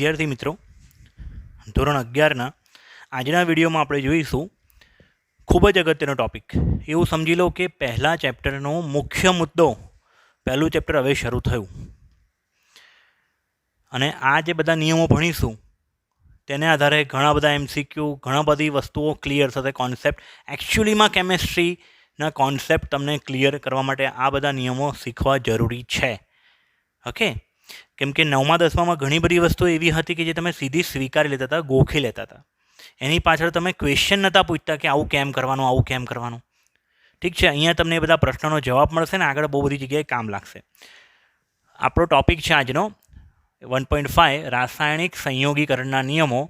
વિદ્યાર્થી મિત્રો, ધોરણ 11ના આજના વિડીયોમાં આપણે જોઈશું ખૂબ જ અગત્યનો ટૉપિક. એવું સમજી લો કે પહેલા ચેપ્ટરનો મુખ્ય મુદ્દો, પહેલું ચેપ્ટર હવે શરૂ થયું અને આ જે બધા નિયમો ભણીશું તેને આધારે ઘણા બધા MCQ, ઘણા બધી વસ્તુઓ ક્લિયર થશે. કોન્સેપ્ટ એકચ્યુઅલીમાં કેમેસ્ટ્રીના કોન્સેપ્ટ તમને ક્લિયર કરવા માટે આ બધા નિયમો શીખવા જરૂરી છે. ઓકે, કેમ કે 9મા 10મામાં ઘણી બધી વસ્તુઓ એવી હતી કે જે તમે સીધી સ્વીકારી લેતા હતા, ગોખી લેતા હતા. એની પાછળ તમે ક્વેશ્ચન નહોતા પૂછતા કે આવું કેમ કરવાનું, આવું કેમ કરવાનું. ઠીક છે, અહીંયા તમને એ બધા પ્રશ્નોનો જવાબ મળશે ને આગળ બહુ બધી જગ્યાએ કામ લાગશે. આપણો ટૉપિક છે આજનો 1.5 રાસાયણિક સંયોગીકરણના નિયમો,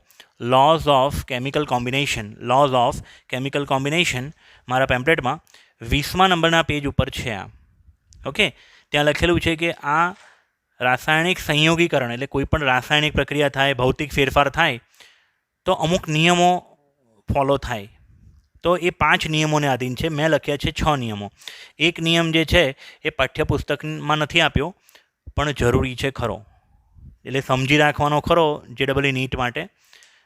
lose of chemical combination. Lose of chemical combination મારા પેમ્પલેટમાં 20મા નંબરના પેજ ઉપર છે આ. ઓકે, ત્યાં લખેલું છે કે આ રાસાયણિક સંયોગીકરણ એટલે કોઈ પણ રાસાયણિક પ્રક્રિયા થાય, ભૌતિક ફેરફાર થાય તો અમુક નિયમો ફોલો થાય. તો એ 5 નિયમોને આધીન છે. મેં લખ્યા છે 6 નિયમો. એક નિયમ જે છે એ પાઠ્યપુસ્તકમાં નથી આપ્યો પણ જરૂરી છે ખરો, એટલે સમજી રાખવાનો ખરો JEE નીટ માટે.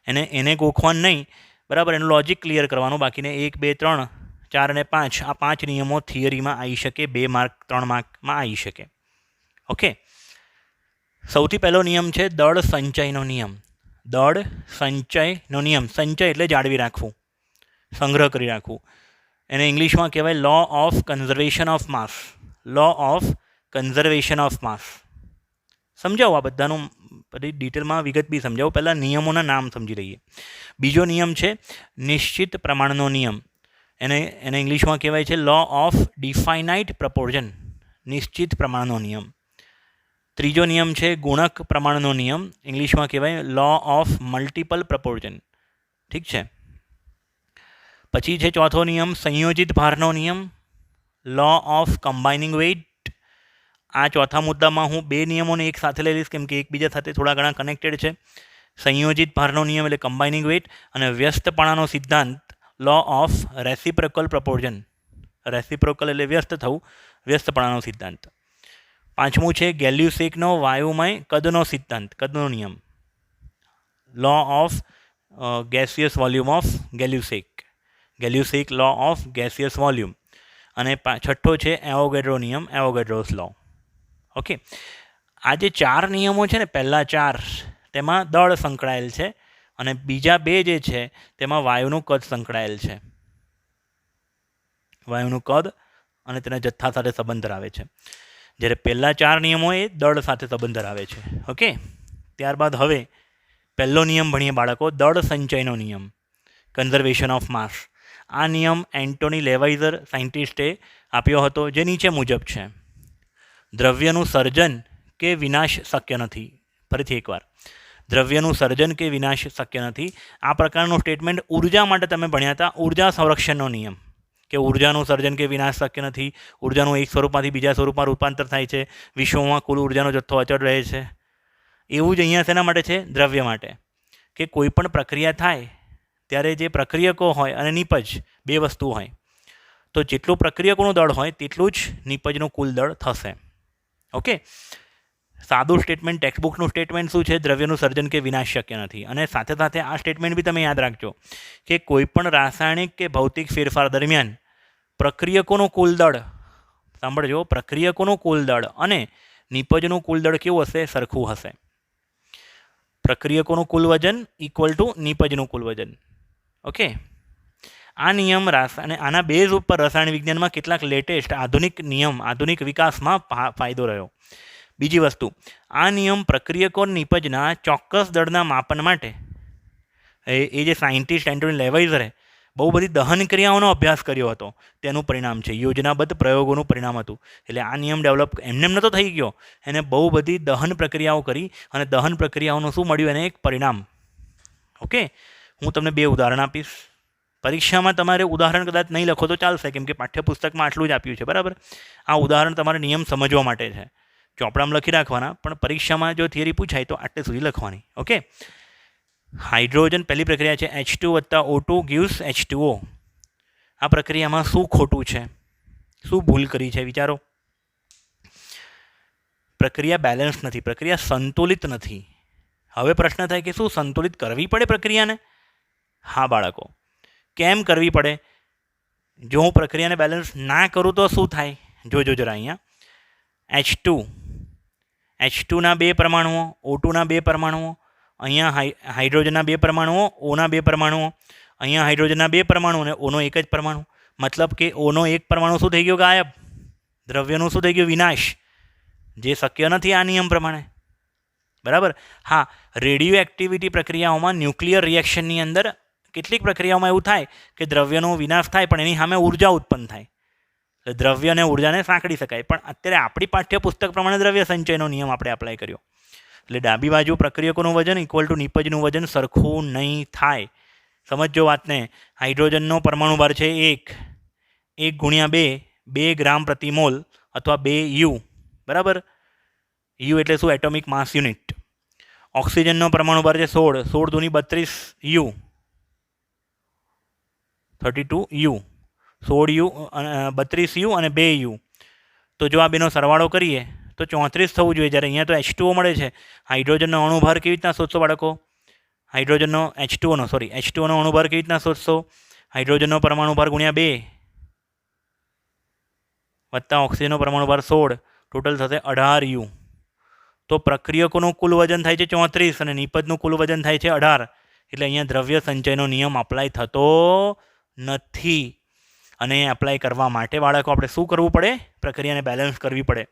એને ગોખવાનું નહીં, બરાબર, એનું લોજિક ક્લિયર કરવાનું. બાકીને 1, 2, 3, 4 અને 5 આ 5 નિયમો થિયરીમાં આવી શકે, 2 માર્ક 3 માર્કમાં આવી શકે. ઓકે, સૌથી પહેલો નિયમ છે દળ સંચયનો નિયમ. દળ સંચયનો નિયમ. સંચય એટલે જાળવી રાખવું, સંગ્રહ કરી રાખવું. એને ઇંગ્લિશમાં કહેવાય law of conservation of mass. Law of conservation of mass. સમજાવો આ બધાનું બધી ડિટેલમાં વિગત બી સમજાવો. પહેલાં નિયમોના નામ સમજી લઈએ. બીજો નિયમ છે નિશ્ચિત પ્રમાણનો નિયમ. એને ઇંગ્લિશમાં કહેવાય છે લો ઓફ ડિફાઇનાઇટ પ્રપોર્શન. નિશ્ચિત પ્રમાણનો નિયમ. ત્રીજો નિયમ છે ગુણક પ્રમાણનો નિયમ. ઇંગ્લિશમાં કહેવાય લો ઓફ મલ્ટિપલ પ્રપોર્શન. ઠીક છે. પછી છે ચોથો નિયમ સંયોજિત ભારનો નિયમ, લો ઓફ કમ્બાઇનિંગ વેઇટ. આ ચોથા મુદ્દામાં હું 2 નિયમોને એક સાથે લઈ લઈશ કેમ કે એકબીજા સાથે થોડા ઘણા કનેક્ટેડ છે. સંયોજિત ભારનો નિયમ એટલે કમ્બાઇનિંગ વેઇટ અને વ્યસ્તપણાનો સિદ્ધાંત law of reciprocal proportion. Reciprocal એટલે વ્યસ્ત થવું, વ્યસ્તપણાનો સિદ્ધાંત. પાંચમું છે ગેલ્યુસેકનો વાયુમય કદનો સિદ્ધાંત, કદનો નિયમ, law of gaseous volume of Gay Lussac. Gay Lussac law of gaseous volume. અને છઠ્ઠો છે એવોગેડ્રો નિયમ, એવોગેડ્રોસ લો. ઓકે, આ જે 4 નિયમો છે ને, પહેલાં 4 તેમાં દળ સંકળાયેલ છે અને બીજા 2 જે છે તેમાં વાયુનું કદ સંકળાયેલ છે. વાયુનું કદ અને તેના જથ્થા સાથે સંબંધ ધરાવે છે. જ્યારે પહેલાં 4 નિયમો એ દળ સાથે સંબંધ ધરાવે છે. ઓકે, ત્યારબાદ હવે પહેલો નિયમ ભણીએ બાળકો, દળ સંચયનો નિયમ, કન્ઝર્વેશન ઓફ માસ. આ નિયમ એન્ટોની લેવાઇઝર સાયન્ટિસ્ટે આપ્યો હતો, જે નીચે મુજબ છે. દ્રવ્યનું સર્જન કે વિનાશ શક્ય નથી. ફરીથી એકવાર, દ્રવ્યનું સર્જન કે વિનાશ શક્ય નથી. આ પ્રકારનું સ્ટેટમેન્ટ ઉર્જા માટે તમે ભણ્યા હતા, ઉર્જા સંરક્ષણનો નિયમ, કે ઉર્જાનું સર્જન કે વિનાશ શક્ય નથી. ઉર્જાનું એક સ્વરૂપમાંથી બીજા સ્વરૂપમાં રૂપાંતર થાય છે. વિશ્વમાં કુલ ઉર્જાનો જથ્થો અચળ રહે છે. એવું જ અહીંયા શેના માટે છે? દ્રવ્ય માટે. કે કોઈ પણ પ્રક્રિયા થાય ત્યારે જે પ્રક્રિયકો હોય અને નિપજ 2 વસ્તુ હોય, તો જેટલું પ્રક્રિયકોનું દળ હોય તેટલું જ નિપજનું કુલ દળ થશે. ઓકે, સાદું સ્ટેટમેન્ટ, ટેક્સ્ટબુકનું સ્ટેટમેન્ટ શું છે? દ્રવ્યનું સર્જન કે વિનાશ શક્ય નથી. અને સાથે સાથે આ સ્ટેટમેન્ટ બી તમે યાદ રાખજો કે કોઈ પણ રાસાયણિક કે ભૌતિક ફેરફાર દરમિયાન પ્રક્રિયકોનું કુલ દળ, સાંભળજો, પ્રક્રિયકોનું કુલ દળ અને નિપજનું કુલ દળ કેવું હશે? સરખું હશે. પ્રક્રિયકોનું કુલ વજન ઇક્વલ ટુ નિપજનું કુલ વજન. ઓકે, આ નિયમ અને આના બેઝ ઉપર રસાયણ વિજ્ઞાનમાં કેટલાક લેટેસ્ટ આધુનિક નિયમ, આધુનિક વિકાસમાં ફાયદો રહ્યો. બીજી વસ્તુ, આ નિયમ પ્રક્રિયકો નિપજના ચોક્કસ દળના માપન માટે એ જે સાયન્ટિસ્ટ એન્ટોની લેવાઇઝરે બહુ બધી દહન ક્રિયાઓનો અભ્યાસ કર્યો હતો, તેનું પરિણામ છે. યોજનાબદ્ધ પ્રયોગોનું પરિણામ હતું. એટલે આ નિયમ ડેવલપ એમને નહોતો થઈ ગયો, એને બહુ બધી દહન પ્રક્રિયાઓ કરી અને દહન પ્રક્રિયાઓનું શું મળ્યું? એને એક પરિણામ. ઓકે, હું તમને 2 ઉદાહરણ આપીશ. પરીક્ષામાં તમારે ઉદાહરણ કદાચ નહીં લખો તો ચાલશે, કેમ કે પાઠ્યપુસ્તકમાં આટલું જ આપ્યું છે, બરાબર. આ ઉદાહરણ તમારે નિયમ સમજવા માટે છે. ચોપડામાં લખી રાખવાના, પણ પરીક્ષામાં જો થિયરી પૂછાય તો આટલે સુધી લખવાની. ઓકે, હાઇડ્રોજન પહેલી પ્રક્રિયા છે, H2 + O2 gives H2O. આ પ્રક્રિયામાં શું ખોટું છે? શું ભૂલ કરી છે? વિચારો. પ્રક્રિયા બેલેન્સ નથી, પ્રક્રિયા સંતુલિત નથી. હવે પ્રશ્ન થાય કે શું સંતુલિત કરવી પડે પ્રક્રિયાને? હા બાળકો, કેમ કરવી પડે? જો હું પ્રક્રિયાને બેલેન્સ ના કરું તો શું થાય? જોજો જરા અહીંયા H2ના 2 પરમાણુઓ, O2ના 2 પરમાણુઓ, અહીંયા હાઇડ્રોજનના 2 પરમાણુઓ, ઓના 2 પરમાણુઓ, અહીંયા હાઇડ્રોજનના 2 પરમાણુ અને ઓનો એક જ પરમાણુ. મતલબ કે ઓનો એક પરમાણુ શું થઈ ગયો? ગાયબ. દ્રવ્યનું શું થઈ ગયું? વિનાશ. જે શક્ય નથી આ નિયમ પ્રમાણે. બરાબર. હા, રેડિયો એક્ટિવિટી પ્રક્રિયાઓમાં ન્યુક્લિયર રિએક્શનની અંદર કેટલીક પ્રક્રિયાઓમાં એવું થાય કે દ્રવ્યનો વિનાશ થાય પણ એની સામે ઉર્જા ઉત્પન્ન થાય. દ્રવ્ય અને ઉર્જાને સાંકળી શકાય. પણ અત્યારે આપણી પાઠ્યપુસ્તક પ્રમાણે દ્રવ્ય સંચયનો નિયમ આપણે એપ્લાય કર્યો. એટલે ડાબી બાજુ પ્રક્રિયકોનું વજન ઇક્વલ ટુ નિપજનું વજન સરખું નહીં થાય. સમજો વાતને. હાઇડ્રોજનનો પરમાણુ ભાર છે 1 ગુણ્યા 2 ગ્રામ પ્રતિ મોલ અથવા 2 યુ. બરાબર. યુ એટલે શું? એટોમિક માસ યુનિટ. ઓક્સિજનનો પરમાણુ ભાર છે 16 દુની 32 યુ, 32 યુ, 16 યુ, 32 યુ અને 2 યુ. તો જો આ બેનો સરવાળો કરીએ તો 34 થવું જોઈએ. જ્યારે અહીંયા તો H2O મળે છે. હાઇડ્રોજનનો અણુભાર કેવી રીતના શોધશો બાળકો? હાઇડ્રોજનનો H2O નો અણુભાર કેવી રીતના શોધશો? હાઇડ્રોજનનો પરમાણુ ભાર ગુણ્યા 2 વત્તા ઓક્સિજનનો પરમાણુ ભાર 16, ટોટલ થશે 18 યુ. તો પ્રક્રિયકોનું કુલ વજન થાય છે 34 અને નિપજનું કુલ વજન થાય છે 18. એટલે અહીંયા દ્રવ્ય સંચયનો નિયમ અપ્લાય થતો નથી. અને એપ્લાય કરવા માટે બાળકો આપણે શું કરવું પડે? પ્રક્રિયાને બેલેન્સ કરવી પડે.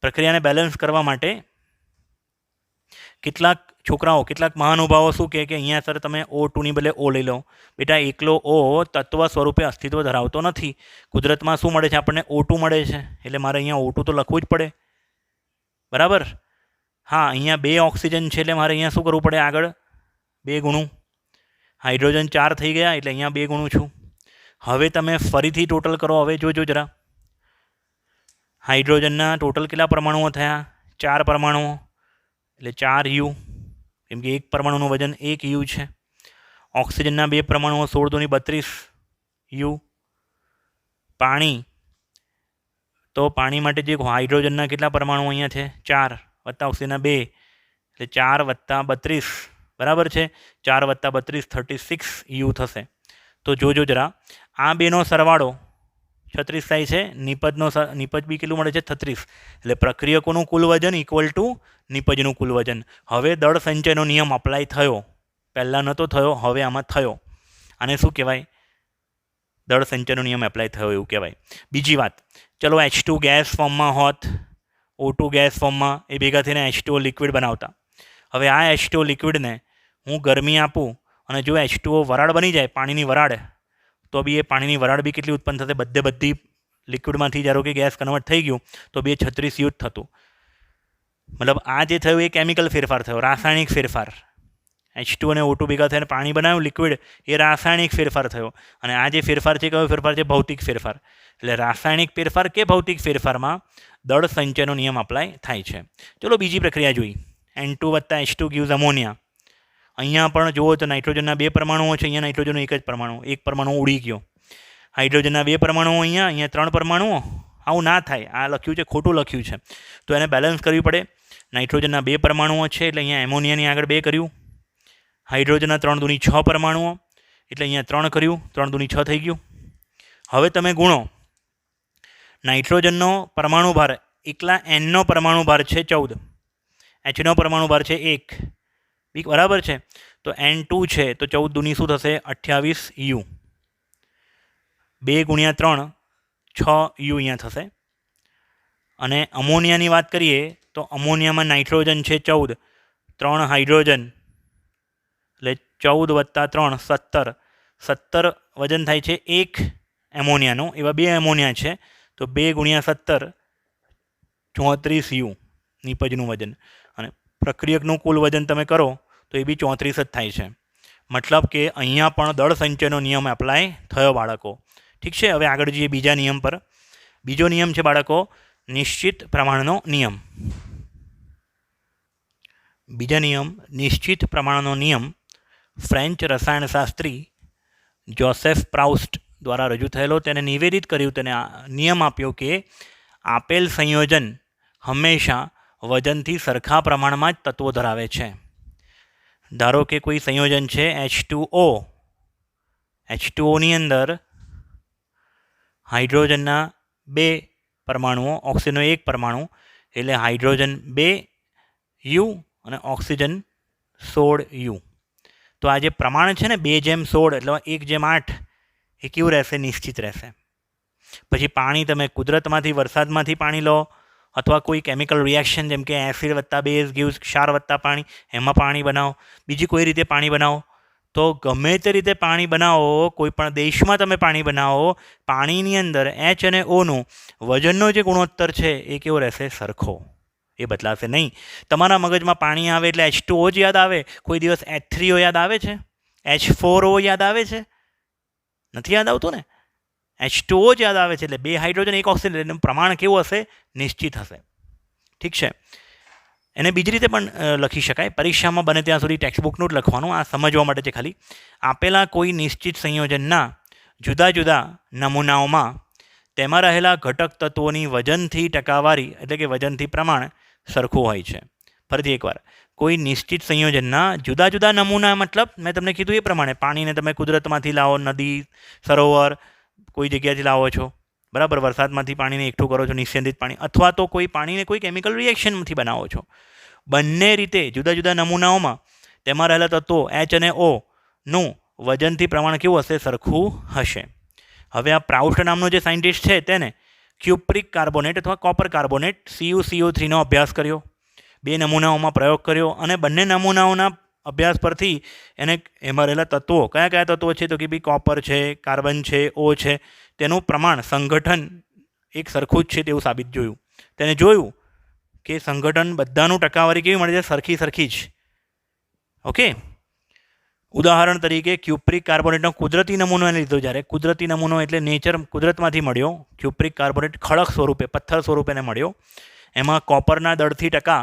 પ્રક્રિયાને બેલેન્સ કરવા માટે કેટલાક મહાનુભાવો શું કહે કે અહીંયા સર તમે O2ની બદલે O લઈ લો. બેટા, એકલો O તત્વ સ્વરૂપે અસ્તિત્વ ધરાવતો નથી. કુદરતમાં શું મળે છે? આપણને O2 મળે છે. એટલે મારે અહીંયા O2 તો લખવું જ પડે. બરાબર. હા, અહીંયા 2 ઓક્સિજન છે એટલે મારે અહીંયા શું કરવું પડે? આગળ 2 ગુણું. હાઇડ્રોજન 4 થઈ ગયા એટલે અહીંયા 2 ગુણું છું. હવે તમે ફરીથી ટોટલ કરો. હવે જોજો જરા. હાઇડ્રોજનના ટોટલ કેટલા પરમાણુઓ થયા? 4 પરમાણુઓ એટલે 4 યુ, કેમ કે એક પરમાણુનું વજન 1 યુ છે. ઓક્સિજનના 2 પરમાણુઓ 16 દુની 32 યુ. પાણી, તો પાણી માટે જે હાઇડ્રોજનના કેટલા પરમાણુઓ અહીંયા છે? 4 વત્તા ઓક્સિજનના 2 એટલે 4 વત્તા 32. બરાબર છે. 4 વત્તા 32 36 યુ થશે. તો જોજો જરા, આ બેનો સરવાળો 36 થાય છે. નિપજ બી કેટલું મળે છે? 36. એટલે પ્રક્રિયકોનું કુલ વજન ઇક્વલ ટુ નિપજનું કુલ વજન. હવે દળ સંચયનો નિયમ અપ્લાય થયો. પહેલાં નહોતો થયો, હવે આમાં થયો. આને શું કહેવાય? દળ સંચયનો નિયમ એપ્લાય થયો એવું કહેવાય. બીજી વાત, ચલો H2 ગેસ ફોર્મમાં હોત, O2 ગેસ ફોર્મમાં, એ ભેગા થઈને H2O લિક્વિડ બનાવતા. હવે આ H2O લિક્વિડને હું ગરમી આપું અને જો H2O વરાળ બની જાય, પાણીની વરાળ, તો બી એ પાણીની વરાળ બી કેટલી ઉત્પન્ન થશે? બધી લિક્વિડમાંથી ધારો કે ગેસ કન્વર્ટ થઈ ગયું તો 36 યુ થતું. મતલબ આ જે થયું એ કેમિકલ ફેરફાર થયો, રાસાયણિક ફેરફાર. H2 અને O2 ભેગા થઈને પાણી બનાવ્યું લિક્વિડ, એ રાસાયણિક ફેરફાર થયો. અને આ જે ફેરફાર છે કયો ફેરફાર છે? ભૌતિક ફેરફાર. એટલે રાસાયણિક ફેરફાર કે ભૌતિક ફેરફારમાં દળ સંચયનો નિયમ અપ્લાય થાય છે. ચલો બીજી પ્રક્રિયા જોઈ. N2 વત્તા H2 gives અમોનિયા. અહીંયા પણ જુઓ તો નાઇટ્રોજનના 2 પરમાણુઓ છે. અહીંયા નાઇટ્રોજનનો એક જ પરમાણુ, એક પરમાણુ ઉડી ગયો. હાઇડ્રોજનના 2 પરમાણુઓ અહીંયા 3 પરમાણુઓ. આવું ના થાય. આ લખ્યું છે, ખોટું લખ્યું છે. તો એને બેલેન્સ કરવી પડે. નાઇટ્રોજનના 2 પરમાણુઓ છે એટલે અહીંયા એમોનિયાની આગળ 2 કર્યું. હાઇડ્રોજનના 3 દુની 6 પરમાણુઓ એટલે અહીંયા 3 કર્યું. 3 દુની 6 થઈ ગયું. હવે તમે ગુણો. નાઇટ્રોજનનો પરમાણુ ભાર એકલા Nનો પરમાણુ ભાર છે 14, Hનો પરમાણુ ભાર છે 1. બરાબર છે. તો N2 છે તો 14 દુની શું થશે? 28 યુ. 2 ગુણ્યા 3 6 યુ અહીંયા થશે. અને અમોનિયાની વાત કરીએ તો અમોનિયામાં નાઇટ્રોજન છે 14, 3 હાઇડ્રોજન એટલે 14 વત્તા 3 17. 17 વજન થાય છે 1 એમોનિયાનું. એવા 2 એમોનિયા છે તો 2 ગુણ્યા 17 34 યુ નિપજનું વજન. અને પ્રક્રિયકનું કુલ વજન તમે કરો તો એ બી 34 જ થાય છે. મતલબ કે અહીંયા પણ દળ સંચયનો નિયમ એપ્લાય થયો બાળકો. ઠીક છે. હવે આગળ જઈએ બીજા નિયમ પર. બીજો નિયમ છે બાળકો નિશ્ચિત પ્રમાણનો નિયમ. બીજા નિયમ નિશ્ચિત પ્રમાણનો નિયમ ફ્રેન્ચ રસાયણશાસ્ત્રી જોસેફ પ્રાઉસ્ટ દ્વારા રજૂ થયેલો. તેને નિવેદિત કર્યું, તેને નિયમ આપ્યો કે આપેલ સંયોજન હંમેશા વજનથી સરખા પ્રમાણમાં જ તત્વો ધરાવે છે. ધારો કે કોઈ સંયોજન છે H2O. H2Oની અંદર હાઇડ્રોજનના 2 પરમાણુઓ, ઓક્સિજનનો 1 પરમાણુ, એટલે હાઇડ્રોજન 2U અને ઓક્સિજન 16U. તો આ જે પ્રમાણ છે ને 2:16 એટલે 1:8 એ કેવું રહેશે? નિશ્ચિત રહેશે. પછી પાણી તમે કુદરતમાંથી, વરસાદમાંથી પાણી લો, અથવા કોઈ કેમિકલ રિએક્શન જેમ કે એસિડ વત્તા બેઝ ગીવ્સ ક્ષાર વત્તા પાણી, એમાં પાણી બનાવો, બીજી કોઈ રીતે પાણી બનાવો, તો ગમે તે રીતે પાણી બનાવો, કોઈ પણ દેશમાં તમે પાણી બનાવો, પાણીની અંદર H અને Oનું વજનનો જે ગુણોત્તર છે એ કેવો રહેશે? સરખો. એ બદલાશે નહીં. તમારા મગજમાં પાણી આવે એટલે H2O જ યાદ આવે? કોઈ દિવસ H3O યાદ આવે છે? H4O યાદ આવે છે? નથી યાદ આવતું ને. H2O જ યાદ આવે છે. એટલે 2 હાઇડ્રોજન 1 ઓક્સિજન, એનું પ્રમાણ કેવું હશે? નિશ્ચિત હશે. ઠીક છે. એને બીજી રીતે પણ લખી શકાય. પરીક્ષામાં બને ત્યાં સુધી ટેક્સ્ટબુકનું જ લખવાનું, આ સમજવા માટે છે ખાલી. આપેલા કોઈ નિશ્ચિત સંયોજનના જુદા જુદા નમૂનાઓમાં તેમાં રહેલા ઘટક તત્વોની વજનથી ટકાવારી એટલે કે વજનથી પ્રમાણ સરખું હોય છે. ફરીથી એકવાર, કોઈ નિશ્ચિત સંયોજનના જુદા જુદા નમૂના, મતલબ મેં તમને કીધું એ પ્રમાણે પાણીને તમે કુદરતમાંથી લાવો, નદી, સરોવર, કોઈ જગ્યાથી લાવો છો, બરાબર, વરસાદમાંથી પાણીને એકઠું કરો છો, નિસ્યંદિત પાણી, અથવા તો કોઈ પાણીને કોઈ કેમિકલ રિએક્શનમાંથી બનાવો છો. બંને રીતે જુદા જુદા નમૂનાઓમાં તેમાં રહેલા તત્વો H અને Oનું વજનથી પ્રમાણ કેવું હશે? સરખું હશે. હવે આ પ્રાઉસ્ટ નામનો જે સાયન્ટિસ્ટ છે તેને ક્યુપ્રિક કાર્બોનેટ અથવા કોપર કાર્બોનેટ CuCO3નો અભ્યાસ કર્યો, 2 નમૂનાઓમાં પ્રયોગ કર્યો, અને બંને નમૂનાઓના અભ્યાસ પરથી એને એમાં રહેલા તત્વો, કયા કયા તત્વો છે? તો કે ભાઈ કોપર છે, કાર્બન છે, O છે, તેનું પ્રમાણ, સંગઠન એક સરખું જ છે તેવું સાબિત જોયું. તેને જોયું કે સંગઠન બધાનું ટકાવારી કેવી મળે છે? સરખી જ. ઓકે. ઉદાહરણ તરીકે ક્યુપ્રિક કાર્બોનેટનો કુદરતી નમૂનો એને લીધો. જ્યારે કુદરતી નમૂનો એટલે નેચર, કુદરતમાંથી મળ્યો, ક્યુપ્રિક કાર્બોનેટ ખડક સ્વરૂપે, પથ્થર સ્વરૂપે એને મળ્યો. એમાં કોપરના દળથી ટકા,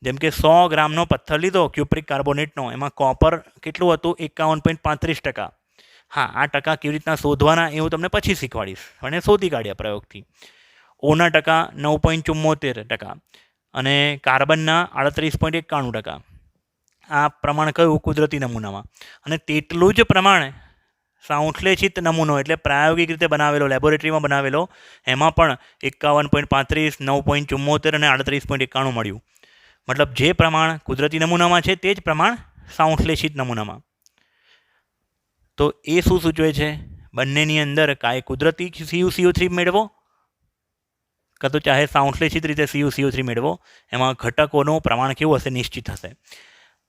જેમ કે 100 ગ્રામનો પથ્થર લીધો ક્યુપ્રિક કાર્બોનેટનો, એમાં કોપર કેટલું હતું? 51.35%. હા, આ ટકા કેવી રીતના શોધવાના એ હું તમને પછી શીખવાડીશ, અને શોધી કાઢ્યા પ્રયોગથી. ઓના ટકા 9.74%, અને કાર્બનના 38.91%. આ પ્રમાણ કયું? કુદરતી નમૂનામાં. અને તેટલું જ પ્રમાણ સંશ્લેષિત નમૂનો એટલે પ્રાયોગિક રીતે બનાવેલો, લેબોરેટરીમાં બનાવેલો, એમાં પણ 51.35, 9.74 અને 38.91 મળ્યું. મતલબ જે પ્રમાણ કુદરતી નમૂનામાં છે તે જ પ્રમાણ સંશ્લેષિત નમૂનામાં. તો એ શું સૂચવે છે? બંનેની અંદર કાંઈ કુદરતી CuCO3 મેળવો, કાં તો ચાહે સંશ્લેષિત રીતે CuCO3 મેળવો, એમાં ઘટકોનું પ્રમાણ કેવું હશે? નિશ્ચિત હશે.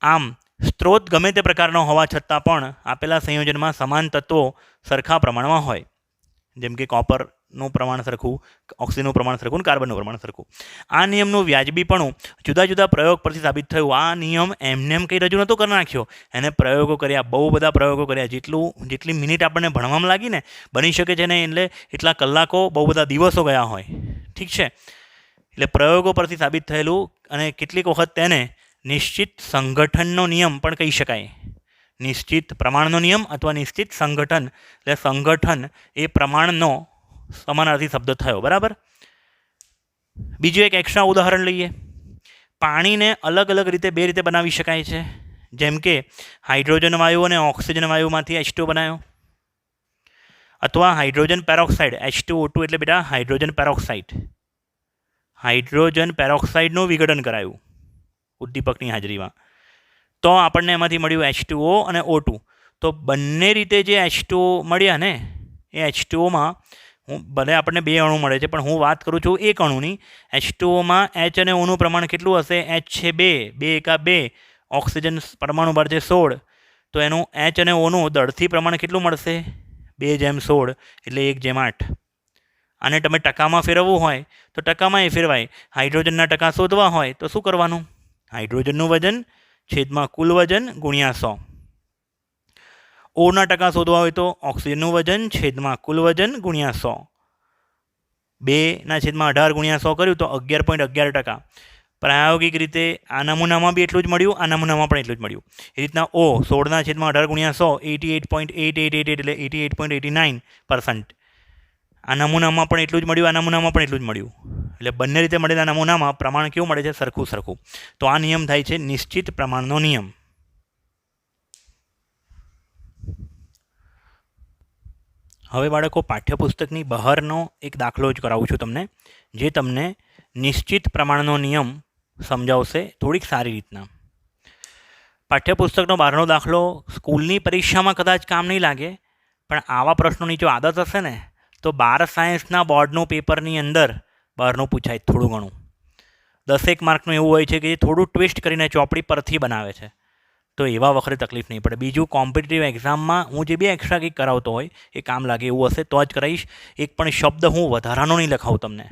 આમ સ્ત્રોત ગમે તે પ્રકારનો હોવા છતાં પણ આપેલા સંયોજનમાં સમાન તત્વો સરખા પ્રમાણમાં હોય, જેમ કે કોપરનું પ્રમાણ સરખું, ઓક્સિજનનું પ્રમાણ સરખું, કાર્બનનું પ્રમાણ સરખું. આ નિયમનું વ્યાજબીપણું જુદા જુદા પ્રયોગ પરથી સાબિત થયું. આ નિયમ એમને કંઈ રજૂ નહોતો કરી નાખ્યો, એને પ્રયોગો કર્યા, બહુ બધા પ્રયોગો કર્યા. જેટલી મિનિટ આપણને ભણવામાં લાગી ને, બની શકે છે ને, એટલે એટલા કલાકો, બહુ બધા દિવસો ગયા હોય. ઠીક છે. એટલે પ્રયોગો પરથી સાબિત થયેલું, અને કેટલીક વખત તેને નિશ્ચિત સંગઠનનો નિયમ પણ કહી શકાય. નિશ્ચિત પ્રમાણનો નિયમ અથવા નિશ્ચિત સંગઠન, એટલે સંગઠન એ પ્રમાણનો સમાનાર્થી શબ્દ થયો. બરાબર. બીજું એક એક્સ્ટ્રા ઉદાહરણ લઈએ. પાણીને અલગ અલગ રીતે 2 રીતે બનાવી શકાય છે. જેમ કે હાઇડ્રોજન વાયુ અને ઓક્સિજન વાયુમાંથી H2O બનાવ્યો, અથવા હાઇડ્રોજન પેરોક્સાઇડ H2O2 એટલે બેટા હાઇડ્રોજન પેરોક્સાઇડ, હાઇડ્રોજન પેરોક્સાઇડનું વિઘટન કરાયું ઉદ્દીપકની હાજરીમાં, તો આપણને એમાંથી મળ્યું H2O અને O2. તો બંને રીતે જે H2O મળ્યા ને, એ H2Oમાં ભલે આપણને 2 અણુ મળે છે, પણ હું વાત કરું છું 1 અણુની. H2Oમાં H અને Oનું પ્રમાણ કેટલું હશે? H છે 2, 2 એકા 2, ઓક્સિજન પરમાણુ બળ છે 16, તો એનું H અને Oનું દળથી પ્રમાણ કેટલું મળશે? 2:16 એટલે 1:8. આને તમે ટકામાં ફેરવવું હોય તો ટકામાં એ ફેરવાય. હાઇડ્રોજનના ટકા શોધવા હોય તો શું કરવાનું? હાઇડ્રોજનનું વજન છેદમાં કુલ વજન ગુણ્યા 100. ઓના ટકા શોધવા હોય તો ઓક્સિજનનું વજન છેદમાં કુલ વજન ગુણ્યા 100. 2/18 ગુણ્યા 100 કર્યું તો 11.11%. પ્રાયોગિક રીતે આ નમૂનામાં બી એટલું જ મળ્યું, આ નમૂનામાં પણ એટલું જ મળ્યું. એ રીતના O 16/18 ગુણ્યા 100 88.8888 એટલે 88.89%. આ નમૂનામાં પણ એટલું જ મળ્યું, આ નમૂનામાં પણ એટલું જ મળ્યું. એટલે બંને રીતે મળેલા નમૂનામાં પ્રમાણ કેવું મળે છે? સરખું. તો આ નિયમ થાય છે નિશ્ચિત પ્રમાણનો નિયમ. હવે બાળકો પાઠ્યપુસ્તકની બહારનો એક દાખલો જ કરાવું છું તમને, જે તમને નિશ્ચિત પ્રમાણનો નિયમ સમજાવશે થોડીક સારી રીતના. પાઠ્યપુસ્તકનો બહારનો દાખલો સ્કૂલની પરીક્ષામાં કદાચ કામ નહીં લાગે, પણ આવા પ્રશ્નોની જો આદત હશે ને તો 12 સાયન્સના બોર્ડનું પેપરની અંદર બહારનું પૂછાય થોડું ઘણું. 10 માર્કનું એવું હોય છે કે જે થોડું ટ્વિસ્ટ કરીને ચોપડી પરથી બનાવે છે, તો એવા વખતે તકલીફ નહીં પડે. બીજું, કોમ્પિટિટિવ એક્ઝામમાં હું જે બી એક્સ્ટ્રા કંઈક કરાવતો હોય એ કામ લાગે એવું હશે તો જ કરાવીશ. એક પણ શબ્દ હું વધારાનો નહીં લખાવું તમને,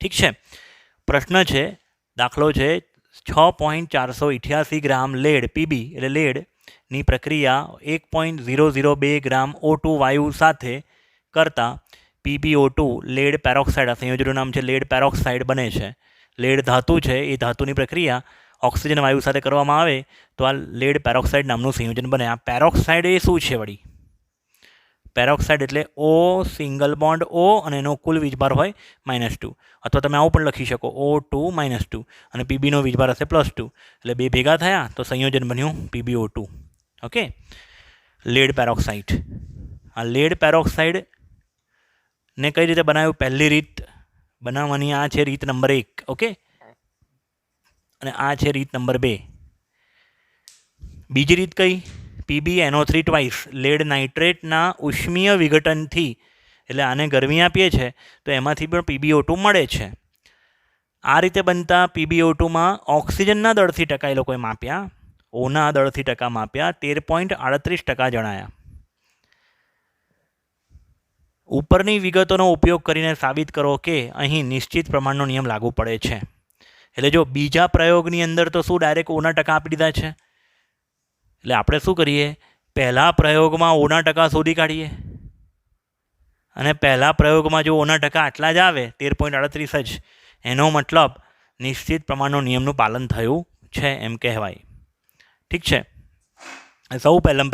ઠીક છે? પ્રશ્ન છે, દાખલો છે 6.488 ગ્રામ લેડ પીબી એટલે લેડની પ્રક્રિયા 1.002 ગ્રામ O2 વાયુ સાથે કરતાં PbO2 લેડ પેરોક્સાઇડ, આ સંયોજનનું નામ છે લેડ પેરોક્સાઇડ બને છે. લેડ ધાતુ છે, એ ધાતુની પ્રક્રિયા ઓક્સિજન વાયુ સાથે કરવામાં આવે તો આ લેડ પેરોક્સાઇડ નામનું સંયોજન બને. આ પેરોક્સાઇડ એ શું છે વળી? પેરોક્સાઇડ એટલે O સિંગલ બોન્ડ O અને એનો કુલ વીજભાર હોય -2, અથવા તમે આવું પણ લખી શકો O2 -2 અને પીબીનો વીજભાર હશે +2, એટલે બે ભેગા થયા તો સંયોજન બન્યું PbO2. Okay, lead peroxide. આ લેડ પેરોક્સાઇડ ને કઈ રીતે બનાવ્યું? પહેલી રીત બનાવવાની આ છે રીત નંબર 1. ઓકે, અને આ છે રીત નંબર 2. બીજી રીત કઈ? PbNO3 ટ્વાઇસ લેડ નાઇટ્રેટના ઉષ્મીય વિઘટનથી, એટલે આને ગરમી આપીએ છે તો એમાંથી પણ PbO2 મળે છે. આ રીતે બનતા PbO2માં ઓક્સિજનના દળથી ટકા એ લોકોએ માપ્યા, ઓના દળથી ટકા માપ્યા, 13.38% જણાયા. ઉપરની વિગતોનો ઉપયોગ કરીને સાબિત કરો કે અહીં નિશ્ચિત પ્રમાણનો નિયમ લાગુ પડે છે. એટલે જો બીજા પ્રયોગની અંદર તો શું ડાયરેક્ટ ઓના ટકા આપી દીધા છે, એટલે આપણે શું કરીએ, પહેલા પ્રયોગમાં ઓના ટકા શોધી કાઢીએ, અને પહેલા પ્રયોગમાં જો ઓના ટકા આટલા જ આવે 13.38 જ, એનો મતલબ નિશ્ચિત પ્રમાણનો નિયમનું પાલન થયું છે એમ કહેવાય. ઠીક છે? સૌ પહેલાં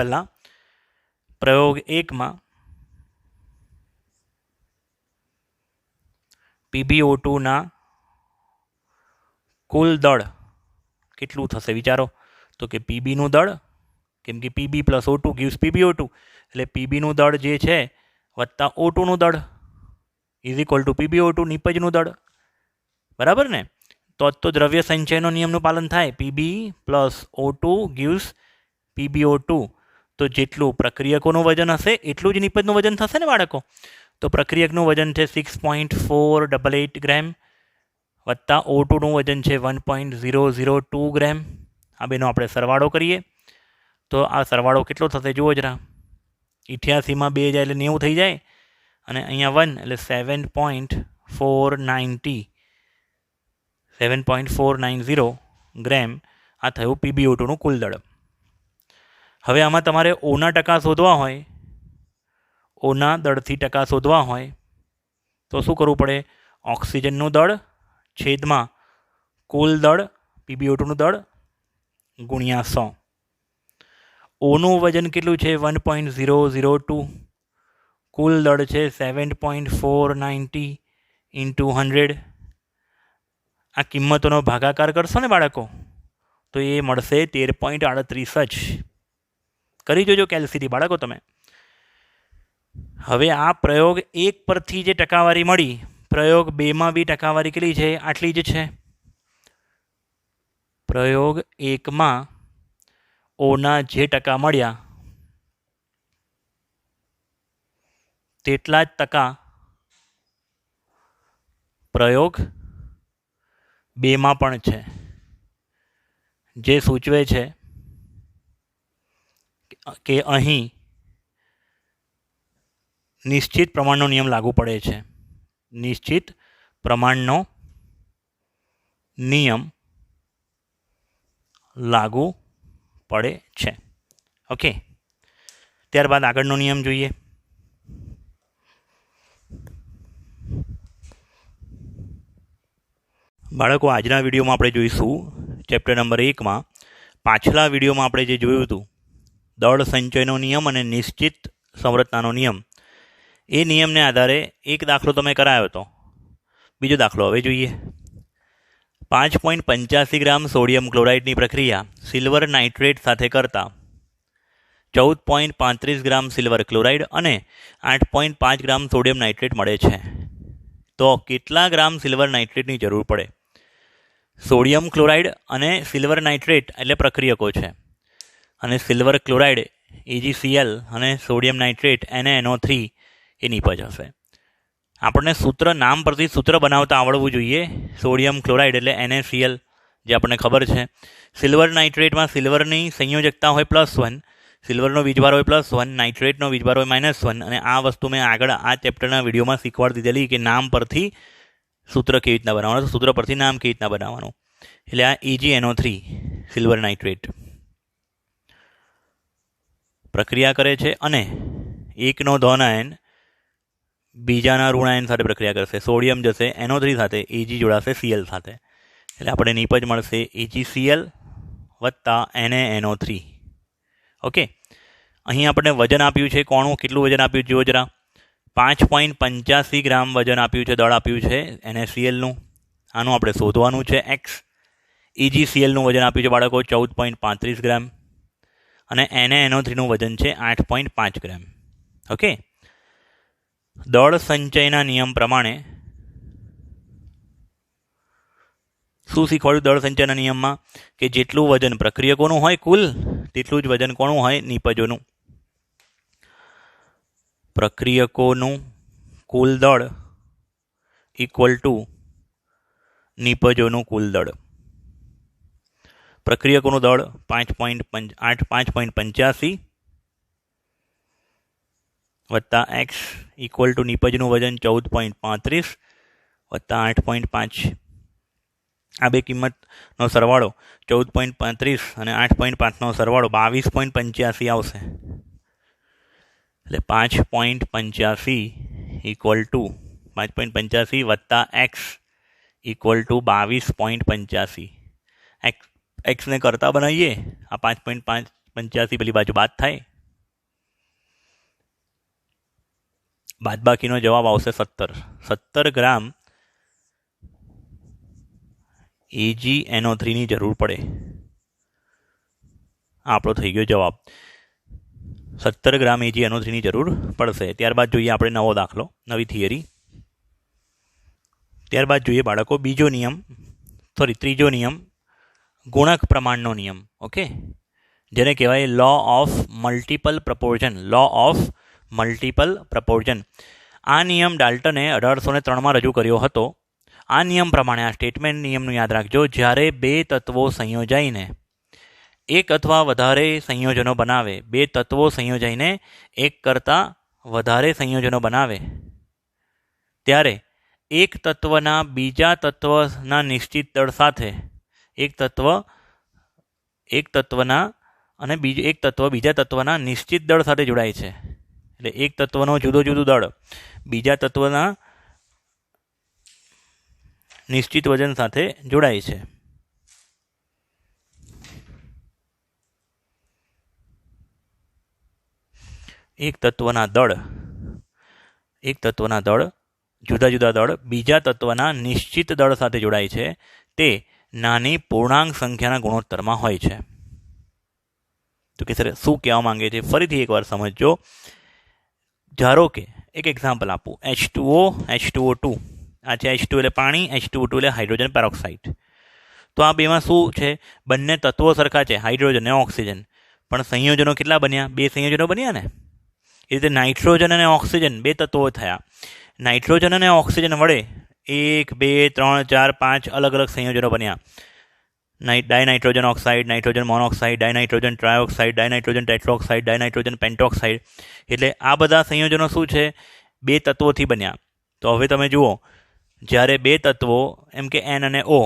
પ્રયોગ 1માં PbO2ના કુલ દળ કેટલું થશે વિચારો? તો કે પીબીનું દળ, કેમ કે PB plus O2 gives PbO2, એટલે પીબીનું દળ જે છે વત્તા O2નું દળ ઇઝ ઇક્વલ ટુ PbO2 નિપજનું દળ. બરાબર ને? તો દ્રવ્ય સંચયનો નિયમનું પાલન થાય. PB plus O2 gives PbO2, તો જેટલું પ્રક્રિયકોનું વજન હશે એટલું જ નિપજનું વજન થશે ને બાળકો? તો પ્રક્રિયકનું વજન છે 6.488 ગ્રામ વત્તા O2નું વજન છે 1.002 ગ્રામ. આ બેનો આપણે સરવાળો કરીએ તો આ સરવાળો કેટલો થશે જુઓ જરા. 88માં 2 જાય એટલે 90 થઈ જાય, અને અહીંયા 1 એટલે 7.490 ગ્રામ. આ થયું PbO2નું કુલ દળ. હવે આમાં તમારે ઓના ટકા શોધવા હોય, ઓના દળથી ટકા શોધવા હોય તો શું કરવું પડે? ઓક્સિજનનું દળ છેદમાં કુલ દળ PbO2નું દળ ગુણ્યા 100. ઓનું વજન કેટલું છે? 1.002. કુલ દળ છે 7.490 × 100. આ કિંમતોનો ભાગાકાર કરશો ને બાળકો તો એ મળશે 13.38 જ. કરી જોજો કેલ્સીથી બાળકો તમે. હવે આ પ્રયોગ 1 પરથી જે ટકાવારી મળી, પ્રયોગ 2માં બી ટકાવારી કેટલી છે? આટલી જ છે. પ્રયોગ 1માં ઓના જે ટકા મળ્યા તેટલા જ ટકા પ્રયોગ 2માં પણ છે, જે સૂચવે છે કે અહીં નિશ્ચિત પ્રમાણનો નિયમ લાગુ પડે છે. નિશ્ચિત પ્રમાણનો નિયમ લાગુ પડે છે. ઓકે, ત્યારબાદ આગળનો નિયમ જોઈએ. બાળકો, આજના વિડીયોમાં આપણે જોઈશું ચેપ્ટર નંબર 1માં. પાછલા વિડીયોમાં આપણે જે જોયું હતું દળ સંચયનો નિયમ અને નિશ્ચિત સંરચનાનો નિયમ, એ નિયમને આધારે એક દાખલો તમે કરાયો હતો. બીજો દાખલો હવે જોઈએ. 5.85 ગ્રામ સોડિયમ ક્લોરાઇડની પ્રક્રિયા સિલ્વર નાઇટ્રેટ સાથે કરતાં 14.35 ગ્રામ સિલ્વર ક્લોરાઇડ અને 8.5 ગ્રામ સોડિયમ નાઇટ્રેટ મળે છે. તો કેટલા ગ્રામ સિલ્વર નાઇટ્રેટની જરૂર પડે? સોડિયમ ક્લોરાઇડ અને સિલ્વર નાઇટ્રેટ એટલે પ્રક્રિયકો છે, અને સિલ્વર ક્લોરાઇડ AgCl અને સોડિયમ નાઇટ્રેટ NaNO3 એ નિપજ હશે. આપણને નામ પરથી સૂત્ર બનાવતા આવડવું જોઈએ. સોડિયમ ક્લોરાઇડ એટલે NaCl, જે આપણને ખબર છે. સિલ્વર નાઇટ્રેટમાં સિલ્વરની સંયોજકતા હોય +1, સિલ્વરનો વીજભાર હોય +1, નાઇટ્રેટનો વીજભાર હોય -1. અને આ વસ્તુ મેં આગળ આ ચેપ્ટરના વિડીયોમાં શીખવાડી દીધેલી કે નામ પરથી સૂત્ર કેવી રીતના બનાવવાનું, તો સૂત્ર પરથી નામ કેવી રીતના બનાવવાનું. એટલે આ AgNO3 સિલ્વર નાઇટ્રેટ પ્રક્રિયા કરે છે અને એકનો ધન આયન બીજાના ઋણ આયન સાથે પ્રક્રિયા કરશે. સોડિયમ જશે NO3 સાથે, Ag જોડાશે Cl સાથે, એટલે આપણે નિપજ મળશે AgCl વત્તા NaNO3. ઓકે, અહીં આપણે વજન આપ્યું છે. કોણું કેટલું વજન આપ્યું જુઓ જરા. 5.85 ગ્રામ વજન આપ્યું છે, દળ આપ્યું છે NaClનું. આનું આપણે શોધવાનું છે x. AgClનું વજન આપ્યું છે બાળકો 14.35 ગ્રામ અને NaNO3નું વજન છે 8.5 ગ્રામ. ઓકે, દળ સંચયના નિયમ પ્રમાણે શું શીખવાડ્યું દળ સંચયના નિયમમાં? કે જેટલું વજન પ્રક્રિયકોનું હોય કુલ, તેટલું જ વજન કોનું હોય? નિપજોનું. પ્રક્રિયકોનું કુલ દળ ઇક્વલ ટુ નિપજોનું કુલ દળ. પ્રક્રિયકોનું દળ 5.85 વત્તા x ઇક્વલ ટુ નિપજનું વજન 14.35 વત્તા 8.5. આ બે કિંમતનો સરવાળો 14.35 અને 8.5નો સરવાળો 22.85 આવશે. એટલે 5.85 ઇક્વલ ટુ 5.85 વત્તા x ઇક્વલ ટુ 22.85. એક્સને કરતા બનાવીએ, આ 5.85 પેલી બાજુ બાદ થાય, બાદબાકીનો જવાબ આવશે 17 ગ્રામ AgNO3ની જરૂર પડે. આપણો થઈ ગયો જવાબ. 17 ગ્રામ AgNO3ની જરૂર પડશે. ત્યારબાદ જોઈએ આપણે નવો દાખલો, નવી થિયરી. ત્યારબાદ જોઈએ બાળકો ત્રીજો નિયમ, ગુણક પ્રમાણનો નિયમ. ઓકે, જેને કહેવાય લો ઓફ મલ્ટિપલ પ્રપોર્શન. આ નિયમ ડાલ્ટને 1803માં રજૂ કર્યો હતો. આ નિયમ પ્રમાણે આ સ્ટેટમેન્ટ નિયમનું યાદ રાખજો. જ્યારે બે તત્વો સંયોજાઈને એક અથવા વધારે સંયોજનો બનાવે, બે તત્વો સંયોજાઈને એક કરતાં વધારે સંયોજનો બનાવે, ત્યારે એક તત્વના બીજા તત્વના નિશ્ચિત દળ સાથે એક તત્વ બીજા તત્વના નિશ્ચિત દળ સાથે જોડાય છે. એટલે એક તત્વનો જુદો દળ બીજા તત્વના નિશ્ચિત વજન સાથે જોડાય છે. એક તત્વના દળ જુદા દળ બીજા તત્વના નિશ્ચિત દળ સાથે જોડાય છે. તે નાની પૂર્ણાંક સંખ્યાના ગુણોત્તરમાં હોય છે. તો કે સર શું કહેવા માંગે છે? ફરીથી એકવાર સમજજો. ધારો કે એક એક્ઝામ્પલ આપું, H2O, H2O2. આ છે H2 એટલે પાણી, H2O2 એટલે હાઇડ્રોજન પેરોક્સાઇડ. તો આ બેમાં શું છે? બંને તત્વો સરખા છે, હાઇડ્રોજન અને ઓક્સિજન. પણ સંયોજનો કેટલા બન્યા? 2 સંયોજનો બન્યા ને. એ રીતે નાઇટ્રોજન અને ઓક્સિજન 2 તત્વો થયા. નાઇટ્રોજન અને ઓક્સિજન વડે 1, 2, 3, 4, 5 અલગ સંયોજનો બન્યા. ડાયનાઇટ્રોજન ઓક્સાઇડ, નાઇટ્રોજન મોનોક્સાઇડ, ડાયનાઇટ્રોજન ટ્રાયોક્સાઇડ, ડાયનાઇટ્રોજન ટેટ્રોક્સાઇડ, ડાયનાઇટ્રોજન પેન્ટોક્સાઇડ. એટલે આ બધા સંયોજનો શું છે? 2 તત્વોથી બન્યા. તો હવે તમે જુઓ, જ્યારે 2 તત્વો એમ કે N અને O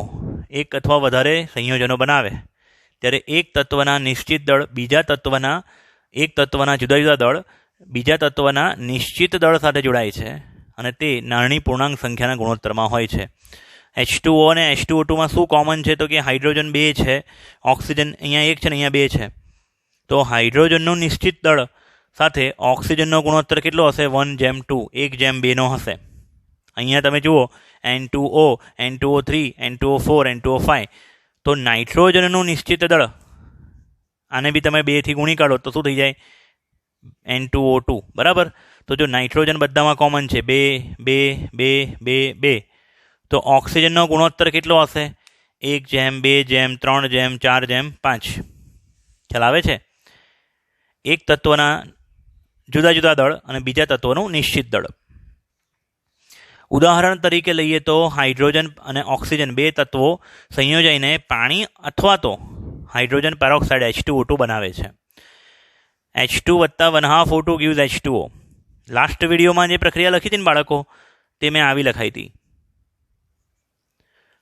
એક અથવા વધારે સંયોજનો બનાવે, ત્યારે એક તત્વના નિશ્ચિત દળ બીજા તત્વના જુદા દળ બીજા તત્વના નિશ્ચિત દળ સાથે જોડાય છે, અને તે નાની પૂર્ણાંક સંખ્યાના ગુણોત્તરમાં હોય છે. H2O અને H2O2માં શું કોમન છે? તો કે હાઇડ્રોજન 2 છે, ઓક્સિજન અહીંયા 1 છે ને અહીંયા 2 છે. તો હાઇડ્રોજનનું નિશ્ચિત દળ સાથે ઓક્સિજનનો ગુણોત્તર કેટલો હશે? 1:2, 1:2 હશે. અહીંયા તમે જુઓ N2O, N2O3, N2O4, N2O5. તો નાઇટ્રોજનનું નિશ્ચિત દળ આને બી તમે 2થી ગુણી કાઢો તો શું થઈ જાય? N2O2 બરાબર. તો જો નાઇટ્રોજન બધામાં કોમન છે 2 2 2 2 2, તો ઓક્સિજનનો ગુણોત્તર કેટલો હશે? 1:2:3:4:5. ખ્યાલ આવે છે? એક તત્વના જુદા જુદા દળ અને બીજા તત્વનું નિશ્ચિત દળ. ઉદાહરણ તરીકે લઈએ તો હાઇડ્રોજન અને ઓક્સિજન બે તત્વો સંયોજાઈને પાણી અથવા તો હાઇડ્રોજન પેરોક્સાઇડ H2O2 બનાવે છે. H2 + 1/2 O2 gives H2O. Last વિડીયોમાં જે પ્રક્રિયા લખી હતી ને બાળકો, તે મેં આવી લખાઈ હતી.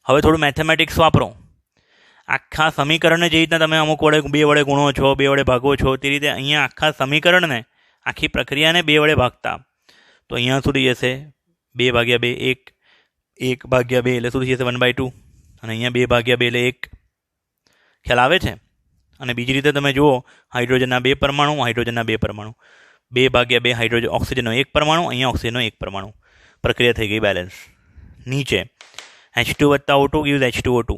હવે થોડું મેથેમેટિક્સ વાપરો. આખા સમીકરણને જે રીતના તમે અમુક વડે 2 વડે ગુણો છો, 2 વડે ભાગો છો, તે રીતે અહીંયા આખા સમીકરણને, આખી પ્રક્રિયાને 2 વડે ભાગતા તો અહીંયા શું થઈ જશે? 2/2 1, 1/2 એટલે શું થઈ જશે? 1/2. અને અહીંયા 2/2 એટલે 1. ખ્યાલ આવે છે? અને બીજી રીતે તમે જુઓ, હાઇડ્રોજનના 2 પરમાણુ, હાઇડ્રોજનના 2 પરમાણુ, 2/2 હાઇડ્રોજન, ઓક્સિજનનો 1 પરમાણુ, અહીંયા ઓક્સિજનનો 1 પરમાણુ. પ્રક્રિયા થઈ ગઈ બેલેન્સ. નીચે H2 + O2 gives H2O2.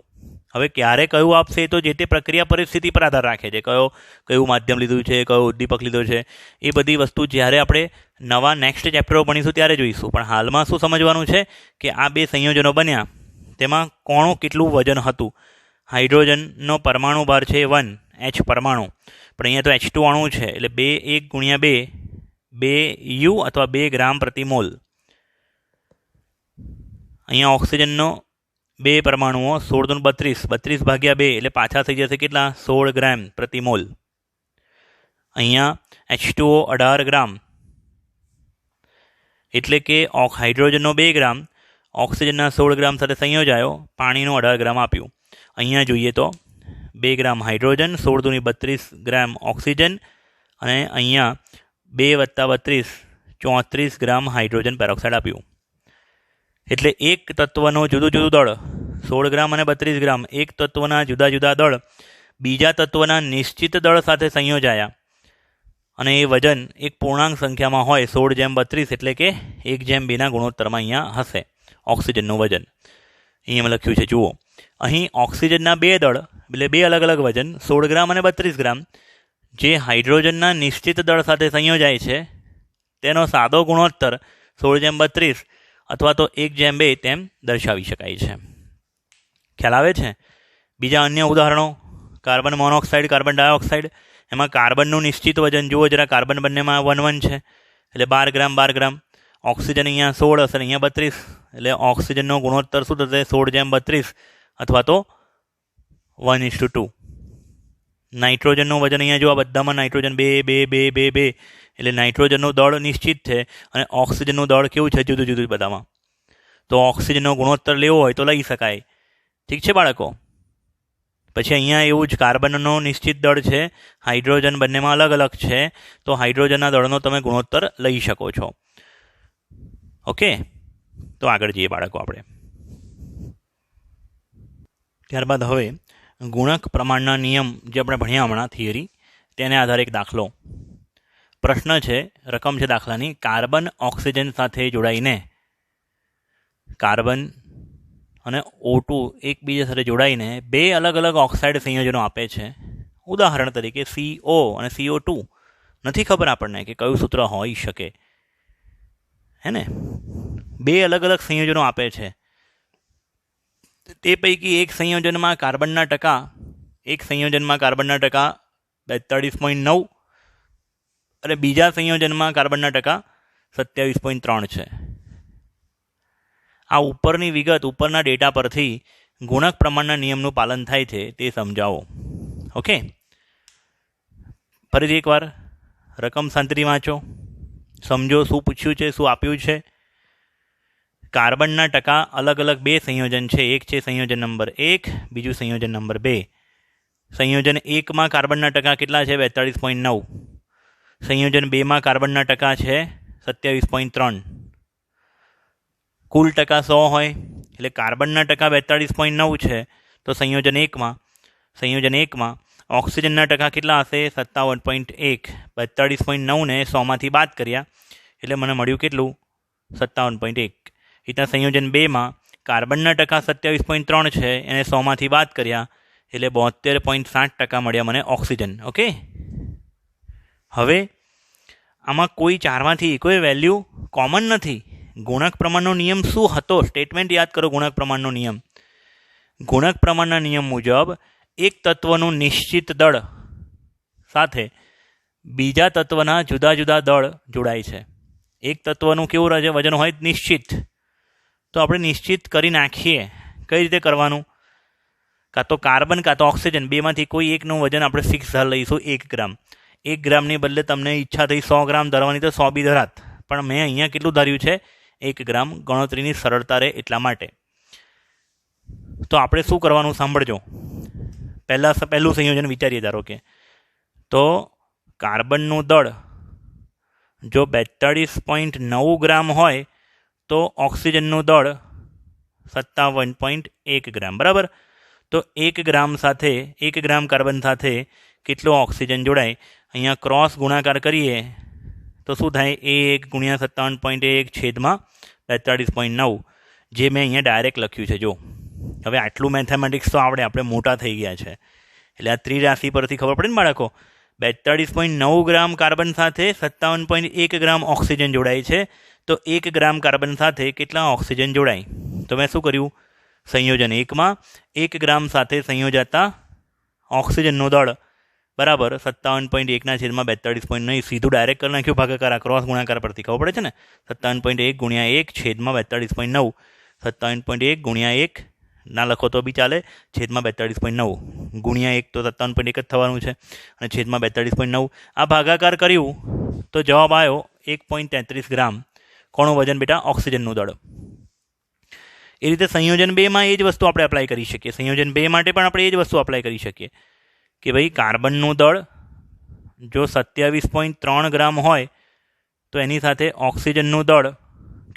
હવે ક્યારે કયું આપશે તો જે તે પ્રક્રિયા પરિસ્થિતિ પર આધાર રાખે છે. કયું માધ્યમ લીધું છે, કયો ઉદ્દીપક લીધો છે, એ બધી વસ્તુ જ્યારે આપણે નવા નેક્સ્ટ ચેપ્ટરો ભણીશું ત્યારે જોઈશું. પણ હાલમાં શું સમજવાનું છે કે આ બે સંયોજનો બન્યા તેમાં કોનું કેટલું વજન હતું. હાઇડ્રોજનનો પરમાણુ ભાર છે 1 H પરમાણુ, પણ અહીંયા તો H2 અણુ છે એટલે 1 × 2 2 U અથવા 2 ગ્રામ પ્રતિ મોલ. અહીંયા ઓક્સિજનનો 2 પરમાણુઓ 16 × 32, 32/2 એટલે પાછા થઈ જશે કેટલા? 16 ગ્રામ પ્રતિ મોલ. અહીંયા H2O 18 ગ્રામ, એટલે કે હાઇડ્રોજનનો 2 ગ્રામ ઓક્સિજનના 16 ગ્રામ સાથે સંયોજાયો, પાણીનું 18 ગ્રામ આપ્યું. અહીંયા જોઈએ તો 2 ગ્રામ હાઇડ્રોજન, 16 × 32 ગ્રામ ઓક્સિજન, અને અહીંયા 2 + 32 34 ગ્રામ હાઇડ્રોજન પેરોક્સાઇડ આપ્યું. એટલે એક તત્વનું જુદું જુદું દળ 16 ગ્રામ અને 32 ગ્રામ, એક તત્વના જુદા જુદા દળ બીજા તત્વના નિશ્ચિત દળ સાથે સંયોજાયા, અને એ વજન એક પૂર્ણાંક સંખ્યામાં હોય 16/32, એટલે કે 1/2ના ગુણોત્તરમાં અહીંયા હશે ઓક્સિજનનું વજન. અહીંયા લખ્યું છે જુઓ, અહીં ઓક્સિજનના 2 દળ એટલે 2 અલગ અલગ વજન 16 ગ્રામ અને 32 ગ્રામ જે હાઇડ્રોજનના નિશ્ચિત દળ સાથે સંયોજાય છે તેનો સાદો ગુણોત્તર 16/32 અથવા તો 1/2 તેમ દર્શાવી શકાય છે. ખ્યાલ આવે છે? બીજા અન્ય ઉદાહરણો, કાર્બન મોનોક્સાઇડ, કાર્બન ડાયોક્સાઇડ, એમાં કાર્બનનું નિશ્ચિત વજન જુઓ જરા, કાર્બન બંનેમાં 1 છે એટલે 12 ગ્રામ 12 ગ્રામ. ઓક્સિજન અહીંયા 16 હશે, અહીંયા 32, એટલે ઓક્સિજનનો ગુણોત્તર શું થશે? 16/32 અથવા તો 1:2. નાઇટ્રોજનનું વજન અહીંયા જો આ બધામાં નાઇટ્રોજન 2 2 2 2 2, એટલે નાઇટ્રોજનનું દળ નિશ્ચિત છે અને ઓક્સિજનનું દળ કેવું છે? જુદું જુદું બધામાં. તો ઓક્સિજનનો ગુણોત્તર લેવો હોય તો લઈ શકાય. ઠીક છે બાળકો? પછી અહીંયા એવું જ કાર્બનનો નિશ્ચિત દળ છે, હાઇડ્રોજન બંનેમાં અલગ અલગ છે, તો હાઇડ્રોજનના દળનો તમે ગુણોત્તર લઈ શકો છો. ઓકે, તો આગળ જઈએ બાળકો આપણે. ત્યારબાદ હવે ગુણક પ્રમાણના નિયમ જે આપણે ભણ્યા હમણાં થિયરી, તેને આધારે એક દાખલો. પ્રશ્ન છે, રકમ છે દાખલાની, કાર્બન ઓક્સિજન સાથે જોડાઈને કાર્બન અને O2 એકબીજા સાથે જોડાઈને 2 અલગ અલગ ઓક્સાઇડ સંયોજનો આપે છે. ઉદાહરણ તરીકે CO અને CO2. નથી ખબર આપણને કે કયું સૂત્ર હોઈ શકે, હે ને? 2 અલગ અલગ સંયોજનો આપે છે. તે પૈકી એક સંયોજનમાં કાર્બનના ટકા 42.9 અને બીજા સંયોજનમાં કાર્બનના ટકા 27.3 છે. આ ઉપરની વિગત ઉપરના ડેટા પરથી ગુણક પ્રમાણના નિયમનું પાલન થાય છે તે સમજાવો. ઓકે, ફરીથી એકવાર રકમ શાંતિથી વાંચો, સમજો શું પૂછ્યું છે, શું આપ્યું છે. કાર્બનના ટકા અલગ અલગ 2 સંયોજન છે. એક છે સંયોજન નંબર 1, બીજું સંયોજન નંબર 2. સંયોજન 1માં કાર્બનના ટકા કેટલા છે? 42.9. સંયોજન 2માં કાર્બનના ટકા છે 27.3. કુલ ટકા 100 હોય એટલે કાર્બનના ટકા 42.9 છે, તો સંયોજન 1માં ઓક્સિજનના ટકા કેટલા હશે? 57.1. 42.9ને 100માંથી બાદ કર્યા એટલે મને મળ્યું કેટલું? 57.1. રીતના સંયોજન 2માં કાર્બનના ટકા 27.3 છે, એને 100માંથી બાદ કર્યા એટલે 72.7% મળ્યા મને ઓક્સિજન. ઓકે, હવે આમાં કોઈ ચારમાંથી કોઈ વેલ્યુ કોમન નથી. ગુણક પ્રમાણનો નિયમ શું હતો? સ્ટેટમેન્ટ યાદ કરો. ગુણક પ્રમાણનો નિયમ, ગુણક પ્રમાણના નિયમ મુજબ એક તત્વનું નિશ્ચિત દળ સાથે બીજા તત્વના જુદા જુદા દળ જોડાય છે. એક તત્વનું કેવું વજન હોય? નિશ્ચિત. તો આપણે નિશ્ચિત કરી નાખીએ. કઈ રીતે કરવાનું? કાં તો કાર્બન કાં તો ઓક્સિજન, બેમાંથી કોઈ એકનું વજન આપણે ફિક્સ ધાર લઈશું 1 ગ્રામ. 1 ગ્રામની બદલે તમને ઈચ્છા થઈ 100 ગ્રામ ધરવાની તો 100 બી ધરાત, પણ મેં અહીંયા કેટલું ધાર્યું છે? 1 ગ્રામ. ગણતરીની સરળતા રહે એટલા માટે. તો આપણે શું કરવાનું સાંભળજો. પહેલું સંયોજન વિચારીએ. ધારો કે તો કાર્બનનું દળ જો 42.9 ગ્રામ હોય તો ઓક્સિજનનું દળ 57.1 ગ્રામ. બરાબર. તો 1 ગ્રામ સાથે 1 ગ્રામ કાર્બન સાથે કેટલો ઓક્સિજન જોડાય? અહીંયા ક્રોસ ગુણાકાર કરીએ તો શું થાય? 1 ગુણ્યા 57.1 છેદમાં 42.9, જે મેં અહીંયા ડાયરેક્ટ લખ્યું છે. જો હવે આટલું મેથેમેટિક્સ તો આપણે મોટા થઈ ગયા છે, એટલે આ ત્રિરાશિ પરથી ખબર પડે ને બાળકો. 42.9 ગ્રામ કાર્બન સાથે 57.1 ગ્રામ ઓક્સિજન જોડાય છે. તો 1 ગ્રામ કાર્બન સાથે કેટલા ઓક્સિજન જોડાય? તો મેં શું કર્યું? સંયોજન 1માં 1 ગ્રામ સાથે સંયોજાતા ઓક્સિજનનું દળ બરાબર 57.1 છેદમાં 42.9, સીધું ડાયરેક્ટ કરી નાખ્યું ભાગાકાર. ક્રોસ ગુણાકાર પરથી ખબર પડે છે ને. 57.1 ગુણ્યા 1 છેદમાં 42.9, 57.1 ગુણ્યા 1 ના લખો તો બી ચાલે, છેદમાં 42.9 ગુણ્યા 1 તો 57.1 જ થવાનું છે, અને છેદમાં 42.9. આ ભાગાકાર કર્યું તો જવાબ આવ્યો 1.33 ગ્રામ. કોનું વજન બેટા? ઓક્સિજનનું દળ. એ રીતે સંયોજન 2માં એ જ વસ્તુ આપણે એપ્લાય કરી શકીએ. સંયોજન 2 માટે પણ આપણે એ જ વસ્તુ એપ્લાય કરી શકીએ કે ભાઈ કાર્બનનું દળ જો 27.3 ગ્રામ હોય તો એની સાથે ઓક્સિજનનું દળ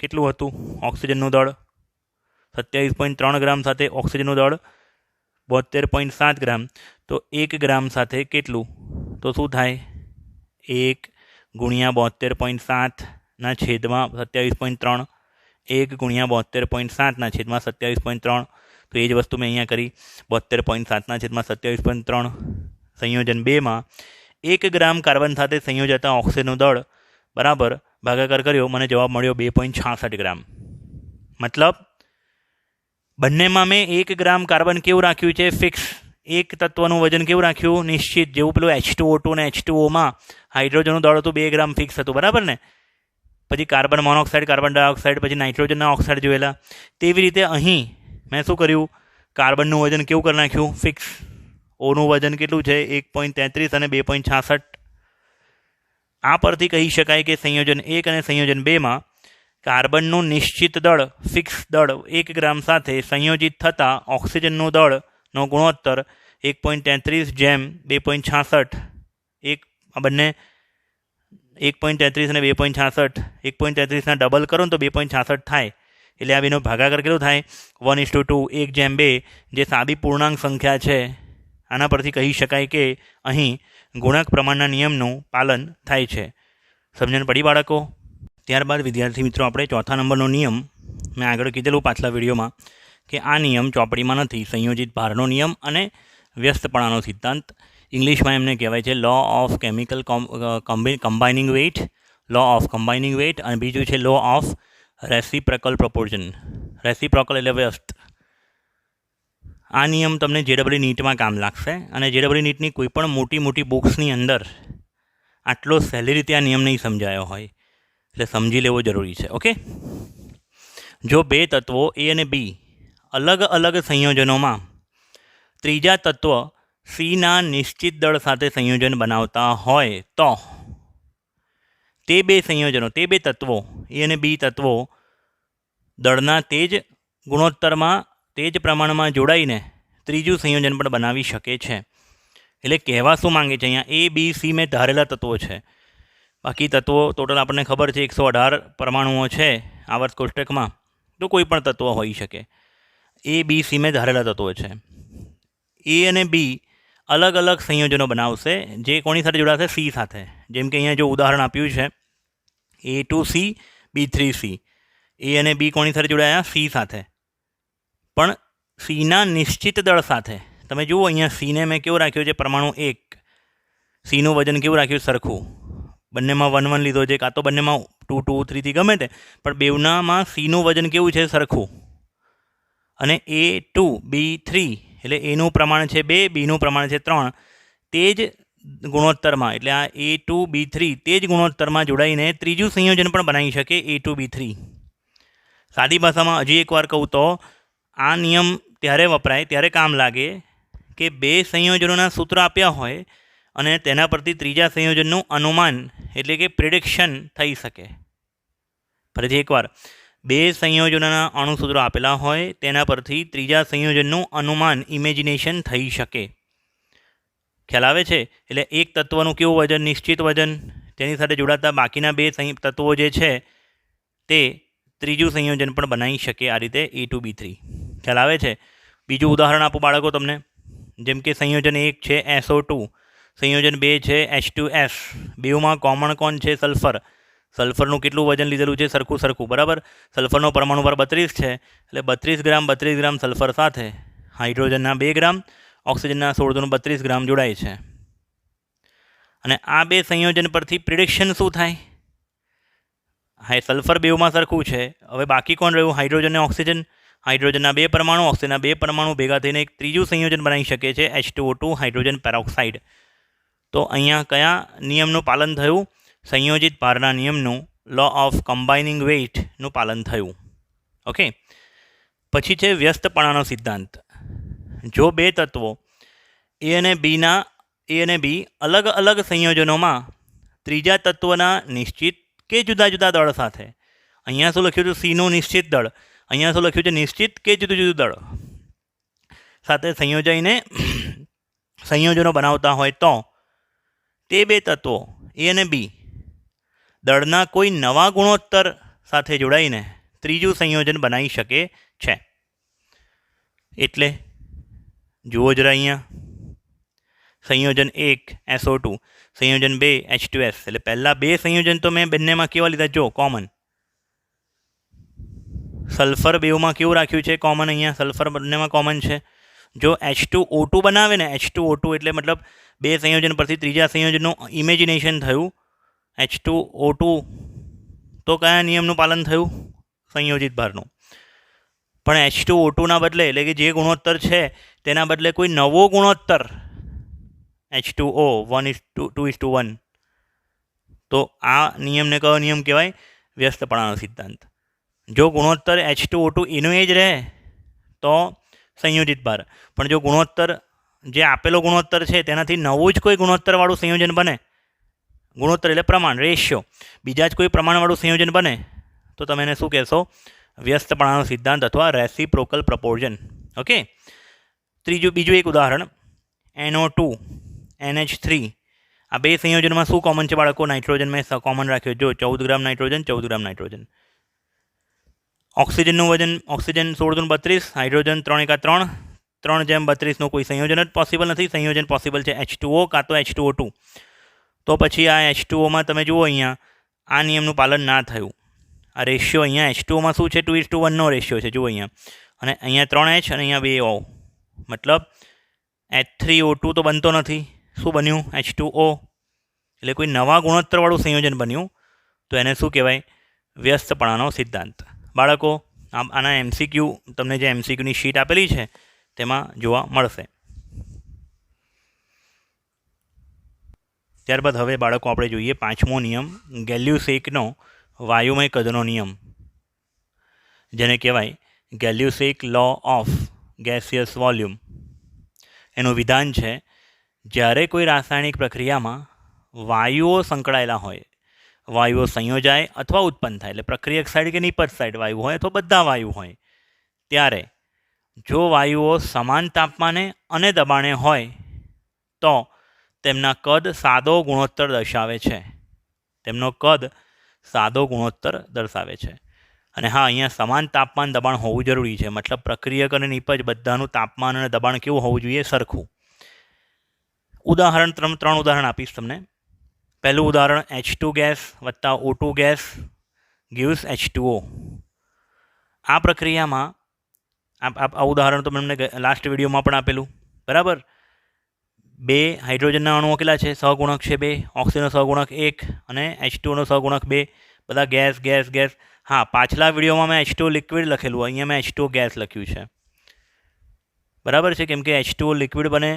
કેટલું હતું? ઓક્સિજનનું દળ 27.3 ગ્રામ સાથે ઓક્સિજનનું દળ 72.7 ગ્રામ. તો 1 ગ્રામ સાથે કેટલું? તો શું થાય? 1 ગુણ્યા 72.7 ના છેદમાં 27.3, 1 ગુણ્યા 72.7 ના છેદમાં 27.3. તો એ જ વસ્તુ મેં અહીંયા કરી. 72.7 ના છેદમાં 27.3. સંયોજન 2માં 1 ગ્રામ કાર્બન સાથે સંયોજાતા ઓક્સિજનનું દળ બરાબર ભાગાકાર કર્યો, મને જવાબ મળ્યો 2.66 ગ્રામ. મતલબ બંનેમાં મેં 1 ગ્રામ કાર્બન કેવું રાખ્યું છે? ફિક્સ. એક તત્વનું વજન કેવું રાખ્યું? નિશ્ચિત. જેવું પેલું H2O2 ને H2Oમાં હાઇડ્રોજનનું દળ હતું 2 ગ્રામ ફિક્સ હતું. બરાબર ને. પછી કાર્બન મોનોક્સાઇડ, કાર્બન ડાયોક્સાઇડ, પછી નાઇટ્રોજનના ઓક્સાઇડ જોયેલા. તેવી રીતે અહીં મેં શું કર્યું? કાર્બનનું વજન કેવું કરી નાખ્યું? ફિક્સ. ઓનું વજન કેટલું છે? 1.33 અને 2.66. આ પરથી કહી શકાય કે સંયોજન 1 અને સંયોજન 2માં કાર્બનનું નિશ્ચિત દળ, ફિક્સ દળ 1 ગ્રામ સાથે સંયોજિત થતાં ઓક્સિજનનું દળનો ગુણોત્તર 1.33 જેમ 2.66. આ બંને 1.33 અને 2.66, 1.33ના ડબલ કરો ને તો 2.66 થાય. એટલે આ બેનો ભાગાકાર કેટલો થાય? 1:2, 1:2, જે સાદી પૂર્ણાંક સંખ્યા છે. આના પરથી કહી શકાય કે અહીં ગુણક પ્રમાણના નિયમનું પાલન થાય છે. સમજણ પડી બાળકો? ત્યારબાદ વિદ્યાર્થી મિત્રો આપણે ચોથા નંબરનો નિયમ મેં આગળ કીધેલું પાછલા વિડીયોમાં કે આ નિયમ ચોપડીમાં નથી. સંયોજિત ભારનો નિયમ અને વ્યસ્તપણાનો સિદ્ધાંત. ઇંગ્લિશમાં એમને કહેવાય છે law of chemical combining weight, law of combining weight, અને બીજું છે law of reciprocal proportion. Reciprocal એટલે વ્યસ્ત. આ નિયમ તમને JEE નીટમાં કામ લાગશે, અને JEE નીટની કોઈ પણ મોટી મોટી બુક્સની અંદર આટલો સહેલી રીતે આ નિયમ નહીં સમજાયો હોય, એટલે સમજી લેવો જરૂરી છે. ઓકે. જો બે તત્વો A અને B અલગ અલગ સંયોજનોમાં ત્રીજા તત્વ Cના નિશ્ચિત દળ સાથે સંયોજન બનાવતા હોય તો તે બે તત્વો A અને B તત્વો દળના તે જ ગુણોત્તરમાં તે જ પ્રમાણમાં જોડાઈને ત્રીજું સંયોજન પણ બનાવી શકે છે. એટલે કહેવા શું માંગે છે અહીંયા? A, B, C મેં ધારેલા તત્વો છે. બાકી તત્વો ટોટલ આપણને ખબર છે 118 પરમાણુઓ છે આવર્ત કોષ્ટકમાં, તો કોઈ પણ તત્વ હોઈ શકે. A, B, C મેં ધારેલા તત્વો છે. A અને B અલગ અલગ સંયોજનો બનાવશે, જે કોની સાથે જોડાશે? C સાથે. જેમ કે અહીંયા જો ઉદાહરણ આપ્યું છે A2C, B3C. A અને B કોની સાથે જોડાયા? C સાથે. પણ Cના નિશ્ચિત દળ સાથે. તમે જુઓ અહીંયા સીને મેં કેવું રાખ્યું છે પરમાણુ 1, સીનું વજન કેવું રાખ્યું સરખું, બંનેમાં 1 1 લીધો છે, કાં તો બંનેમાં 2 2 3 થી ગમે તે, પણ બેવનામાં સીનું વજન કેવું છે સરખું. અને A2B3 એટલે એનું પ્રમાણ છે 2, બીનું પ્રમાણ છે 3, તે જ ગુણોત્તરમાં એટલે આ A2B3 તે જ ગુણોત્તરમાં જોડાઈને ત્રીજું સંયોજન પણ બનાવી શકે A2B3. સાદી ભાષામાં હજી એકવાર કહું તો આ નિયમ ત્યારે વપરાય, ત્યારે કામ લાગે કે બે સંયોજનોના સૂત્રો આપ્યા હોય અને તેના પરથી ત્રીજા સંયોજનનું અનુમાન એટલે કે પ્રિડિક્શન થઈ શકે. ફરીથી એકવાર, બે સંયોજનોના અણુસૂત્રો આપેલા હોય તેના પરથી ત્રીજા સંયોજનનું અનુમાન ઇમેજિનેશન થઈ શકે. ખ્યાલ આવે છે? એટલે એક તત્વનું કેવું વજન, નિશ્ચિત વજન, તેની સાથે જોડાતા બાકીના બે તત્વો જે છે તે ત્રીજું સંયોજન પણ બનાવી શકે આ રીતે A2B3. ખ્યાલ આવે છે? બીજું ઉદાહરણ આપું બાળકો તમને. જેમ કે સંયોજન 1 છે SO2, સંયોજન 2 છે H2S, બેઉમાં કોમન કોણ છે સલ્ફર. સલ્ફરનું કેટલું વજન લીધેલું છે સરખું, બરાબર. સલ્ફરનો પરમાણુ ભાર 32 છે, એટલે 32 ગ્રામ સલ્ફર સાથે હાઇડ્રોજનના 2 ગ્રામ, ઓક્સિજનના 16 ગ્રામ જોડાય છે. અને આ બે સંયોજન પરથી પ્રિડિક્શન શું થાય? હા, સલ્ફર બેઉમાં સરખું છે. હવે બાકી કોણ રહ્યું? હાઇડ્રોજન અને ઓક્સિજન. હાઇડ્રોજનના 2 પરમાણુ, ઓક્સિજનના 2 પરમાણુ ભેગા થઈને એક ત્રીજું સંયોજન બનાવી શકે છે H2O2 હાઇડ્રોજન પેરોક્સાઇડ. તો અહીંયા કયા નિયમનું પાલન થયું? સંયોજિત ભારના નિયમનું, લો ઓફ કમ્બાઇનિંગ વેઇટનું પાલન થયું. ઓકે. પછી છે વ્યસ્તપણાનો સિદ્ધાંત. જો બે તત્વો A અને B અલગ અલગ સંયોજનોમાં ત્રીજા તત્વના નિશ્ચિત કે જુદા જુદા દળ સાથે, અહીંયા શું લખ્યું છે? સીનું નિશ્ચિત દળ, અહીંયા શું લખ્યું છે? નિશ્ચિત કે જુદું જુદું દળ સાથે સંયોજાઈને સંયોજનો બનાવતા હોય તો તે બે તત્વો A અને B દળના કોઈ નવા ગુણોત્તર સાથે જોડાઈને ત્રીજું સંયોજન બનાવી શકે છે. એટલે જુઓ જરા અહીંયા, સંયોજન 1 SO2, સંયોજન 2 H2S. એટલે પહેલાં બે સંયોજન તો મેં બંનેમાં કેવા લીધા? જો કોમન. સલ્ફર બેઉમાં કેવું રાખ્યું છે? કોમન. અહીંયા સલ્ફર બંનેમાં કોમન છે. જો H2O2 બનાવે ને, H2O2 એટલે મતલબ બે સંયોજન પરથી ત્રીજા સંયોજનનું ઇમેજિનેશન થયું. H2O2 તો કયા નિયમનું પાલન થયું? સંયોજિત ભારનું. પણ H2O2ના બદલે એટલે કે જે ગુણોત્તર છે તેના બદલે કોઈ નવો ગુણોત્તર H2O 1:2:1. તો આ નિયમને કયો નિયમ કહેવાય? વ્યસ્તપણાનો સિદ્ધાંત. જો ગુણોત્તર H2O2 એનું એ જ રહે તો સંયોજિત ભાર, પણ જો ગુણોત્તર જે આપેલો ગુણોત્તર છે તેનાથી નવું જ કોઈ ગુણોત્તરવાળું સંયોજન બને, ગુણોત્તર એટલે પ્રમાણ, રેશિયો, બીજા જ કોઈ પ્રમાણવાળું સંયોજન બને તો તમે એને શું કહેશો? વ્યસ્તપણાનો સિદ્ધાંત અથવા રેસિપ્રોકલ પ્રપોર્શન. ઓકે. બીજું એક ઉદાહરણ, NO2 NH3. આ બે સંયોજનમાં શું કોમન છે બાળકો? નાઇટ્રોજન મેં કોમન રાખ્યો. જો 14 ગ્રામ નાઇટ્રોજન, 14 ગ્રામ નાઇટ્રોજન. ઓક્સિજનનું વજન, ઓક્સિજન 16:32, હાઇડ્રોજન 3 3:32નું કોઈ સંયોજન જ પોસિબલ નથી. સંયોજન પોસિબલ છે H2O કાં તો H2O2. તો પછી આ H2Oમાં તમે જુઓ અહીંયા આ નિયમનું પાલન ના થયું. આ રેશિયો અહીંયા H2Oમાં શું છે? 2:1નો રેશિયો છે. જુઓ અહીંયા, અને અહીંયા 3H અને અહીંયા 2O, મતલબ H3O2 તો બનતો નથી. શું બન્યું? H2O. એટલે કોઈ નવા ગુણોત્તરવાળું સંયોજન બન્યું. તો એને શું કહેવાય? વ્યસ્તપણાનો સિદ્ધાંત. બાળકો, આના MCQ તમને જે MCQની શીટ આપેલી છે તેમાં જોવા મળશે. ત્યારબાદ હવે બાળકો આપણે જોઈએ 5મો નિયમ, ગેલ્યુસેકનો વાયુમય કદનો નિયમ, જેને કહેવાય ગેલ્યુસેક લો ઓફ ગેસિયસ વોલ્યુમ. એનું વિધાન છે, જ્યારે કોઈ રાસાયણિક પ્રક્રિયામાં વાયુઓ સંકળાયેલા હોય, વાયુઓ સંયોજાય અથવા ઉત્પન્ન થાય, એટલે પ્રક્રિયક સાઈડ કે નિપજ સાઈડ વાયુ હોય અથવા બધા વાયુ હોય, ત્યારે જો વાયુઓ સમાન તાપમાને અને દબાણે હોય તો તેમના કદ સાદો ગુણોત્તર દર્શાવે છે. તેમનો કદ સાદો ગુણોત્તર દર્શાવે છે. અને હા, અહીંયા સમાન તાપમાન દબાણ હોવું જરૂરી છે. મતલબ પ્રક્રિયક અને નિપજ બધાનું તાપમાન અને દબાણ કેવું હોવું જોઈએ? સરખું. ત્રણ ઉદાહરણ આપીશ તમને. પહેલું ઉદાહરણ, H2 ગેસ વત્તા O2 ગેસ gives H2O. આ પ્રક્રિયામાં આ ઉદાહરણ તો તમને લાસ્ટ વિડીયોમાં પણ આપેલું. બરાબર. 2 હાઇડ્રોજનના અણુઓ કેટલા છે? સહગુણક છે 2, ઓક્સિજનનો સહગુણક 1 અને H2O નો સહગુણક 2. બધા ગેસ ગેસ ગેસ. હા, પાછલા વિડીયોમાં મેં H2O લિક્વિડ લખેલું, અહીંયા મેં H2O ગેસ લખ્યું છે. બરાબર છે, કેમ કે H2O લિક્વિડ બને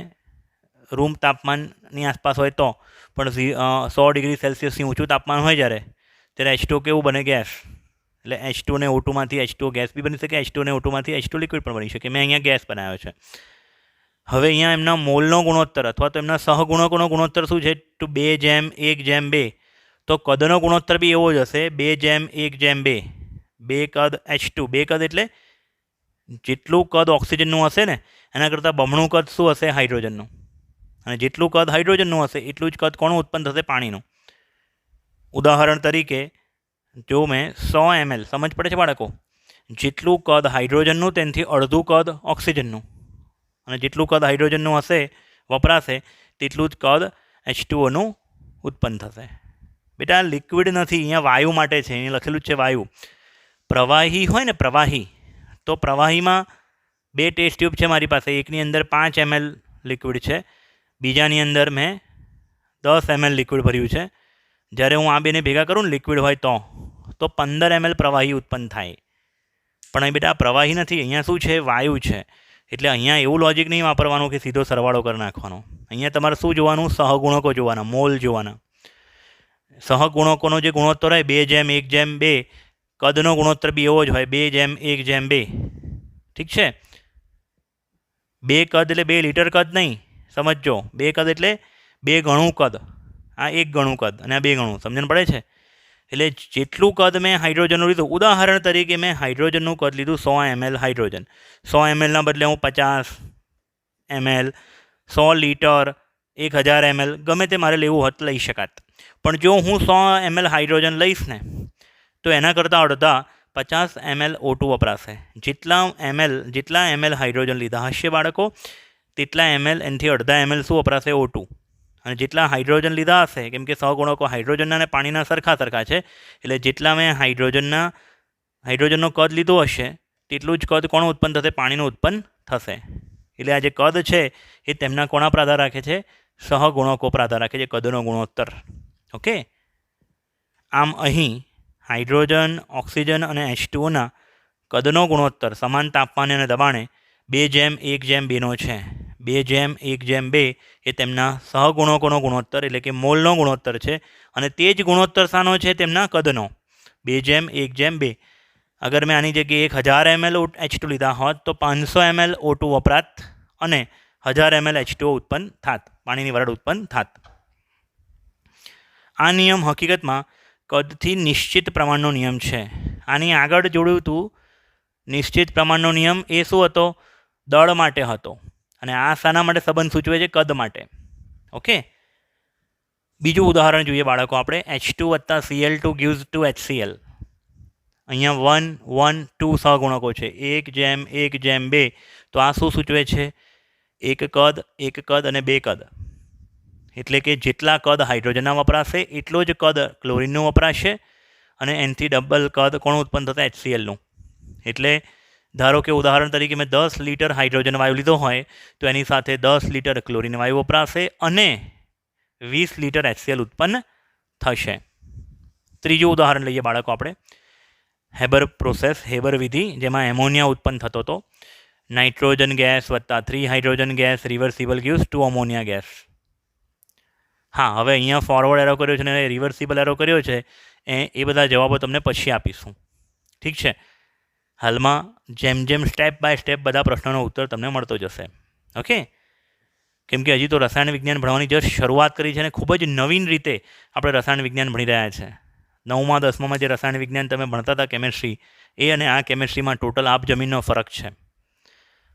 રૂમ તાપમાનની આસપાસ હોય તો, પણ 100 ડિગ્રી સેલ્સિયસથી ઊંચું તાપમાન હોય ત્યારે H2O કેવું બને? ગેસ. એટલે H2O ને O2 માંથી H2O ગેસ બી બની શકે, H2O ને O2 માંથી H2O લિક્વિડ પણ બની શકે. મેં અહીંયા ગેસ બનાવ્યો છે. હવે અહીંયા એમના મોલનો ગુણોત્તર અથવા તો એમના સહગુણકોનો ગુણોત્તર શું છે? તો 2:1:2. તો કદનો ગુણોત્તર બી એવો જ હશે, 2:1:2. 2 કદ H2. 2 કદ એટલે જેટલું કદ ઓક્સિજનનું હશે ને એના કરતાં બમણું કદ શું હશે? હાઇડ્રોજનનું. અને જેટલું કદ હાઇડ્રોજનનું હશે એટલું જ કદ કોનું ઉત્પન્ન થશે? પાણીનું. ઉદાહરણ તરીકે જો મેં 100 ml, સમજ પડે છે બાળકો? જેટલું કદ હાઇડ્રોજનનું તેનાથી અડધું કદ ઓક્સિજનનું, અને જેટલું કદ હાઇડ્રોજનનું હશે વપરાશે તેટલું જ કદ H2Oનું ઉત્પન્ન થશે. બેટા લિક્વિડ નથી, અહીંયા વાયુ માટે છે, અહીંયા લખેલું જ છે વાયુ. પ્રવાહી હોય ને પ્રવાહી, તો પ્રવાહીમાં 2 ટેસ્ટ ટ્યુબ છે મારી પાસે. એકની અંદર 5 ml લિક્વિડ છે, બીજાની અંદર મેં 10 ml લિક્વિડ ભર્યું છે. જ્યારે હું આ બેને ભેગા કરું ને લિક્વિડ હોય તો 15 ml પ્રવાહી ઉત્પન્ન થાય. પણ અહીં બેટા પ્રવાહી નથી, અહીંયા શું છે? વાયુ છે. એટલે અહીંયા એવું લોજિક નહીં વાપરવાનું કે સીધો સરવાળો કરી નાખવાનો. અહીંયા તમારે શું જોવાનું? સહગુણકો જોવાના, મોલ જોવાના. સહગુણકોનો જે ગુણોત્તર હોય 2:1:2, કદનો ગુણોત્તર બી એવો જ હોય, 2:1:2. ઠીક છે? 2 કદ એટલે 2 લીટર કદ નહીં, સમજજો. 2 કદ એટલે 2 ગણું કદ. આ 1 ગણું કદ અને આ 2 ગણું. સમજણ પડે છે? એટલે જેટલું કદ મેં હાઇડ્રોજનનું લીધું, ઉદાહરણ તરીકે મેં હાઇડ્રોજનનું કદ લીધું 100 ml હાઇડ્રોજન. 100 mlના બદલે હું 50 ml, 100 લીટર, 1000 ml ગમે તે મારે લેવું હોત લઈ શકાત. પણ જો હું 100 ml હાઇડ્રોજન લઈશ ને તો એના કરતાં અડધા 50 ml O2 વપરાશે. જેટલા ml હાઇડ્રોજન લીધા હશે બાળકો તેટલા ml એનાથી અડધા ml શું વપરાશે? O2. અને જેટલા હાઇડ્રોજન લીધા હશે, કેમ કે સહગુણકો હાઇડ્રોજનના અને પાણીના સરખા છે, એટલે જેટલા મેં હાઇડ્રોજનનો કદ લીધો હશે તેટલું જ કદ કોણ ઉત્પન્ન થશે? પાણીનું ઉત્પન્ન થશે. એટલે આ જે કદ છે એ તેમના કોના પર આધાર રાખે છે? સહગુણકો પર આધાર રાખે છે, કદનો ગુણોત્તર. ઓકે. આમ અહીં હાઇડ્રોજન, ઓક્સિજન અને H2Oના કદનો ગુણોત્તર સમાન તાપમાને અને દબાણે 2:1:2 છે. 2:1:2 એ તેમના સહગુણકોનો ગુણોત્તર એટલે કે મોલનો ગુણોત્તર છે, અને તે જ ગુણોત્તર શાનો છે? તેમના કદનો. 2:1:2. અગર મેં આની જગ્યાએ 1000 ml H2 લીધા હોત તો 500 ml O2 વપરાત અને 1000 ml H2O ઉત્પન્ન થાત, પાણીની વરાળ ઉત્પન્ન થાત. આ નિયમ હકીકતમાં કદથી નિશ્ચિત પ્રમાણનો નિયમ છે. આની આગળ જોડ્યું હતું નિશ્ચિત પ્રમાણનો નિયમ, એ શું હતો? દળ માટે હતો. અને આ શાના માટે સંબંધ સૂચવે છે? કદ માટે. ઓકે. બીજું ઉદાહરણ જોઈએ બાળકો આપણે. H2 + Cl2 gives to HCl. અહીંયા 1, 1, 2 સહગુણકો છે, 1:1:2. તો આ શું સૂચવે છે? 1 કદ, 1 કદ અને 2 કદ. એટલે કે જેટલા કદ હાઇડ્રોજનના વપરાશે એટલો જ કદ ક્લોરિનનું વપરાશે, અને એનાથી ડબલ કદ કોણ ઉત્પન્ન થશે? HClનું. એટલે ધારો કે ઉદાહરણ તરીકે મેં 10 લીટર હાઇડ્રોજન વાયુ લીધો હોય તો એની સાથે 10 લીટર ક્લોરિન વાયુ વપરાશે અને 20 લીટર HCl ઉત્પન્ન થશે. ત્રીજું ઉદાહરણ લઈએ બાળકો આપણે. હેબર પ્રોસેસ, હેબર વિધિ, જેમાં એમોનિયા ઉત્પન્ન થતો હતો. નાઇટ્રોજન ગેસ વત્તા 3 hydrogen gas reversible gives 2 ammonia gas. હા, હવે અહીંયા ફોરવર્ડ એરો કર્યો છે અને રિવર્સિબલ એરો કર્યો છે, એ બધા જવાબો તમને પછી આપીશું. ઠીક છે? હાલમાં જેમ સ્ટેપ બાય સ્ટેપ બધા પ્રશ્નોનો ઉત્તર તમને મળતો જશે. ઓકે. કેમ કે હજી તો રસાયણ વિજ્ઞાન ભણવાની જસ્ટ શરૂઆત કરી છે અને ખૂબ જ નવીન રીતે આપણે રસાયણ વિજ્ઞાન ભણી રહ્યા છે. 9મા 10મામાં જે રસાયણ વિજ્ઞાન તમે ભણતા હતા કેમેસ્ટ્રી, એ અને આ કેમેસ્ટ્રીમાં ટોટલ આપ જમીનનો ફરક છે.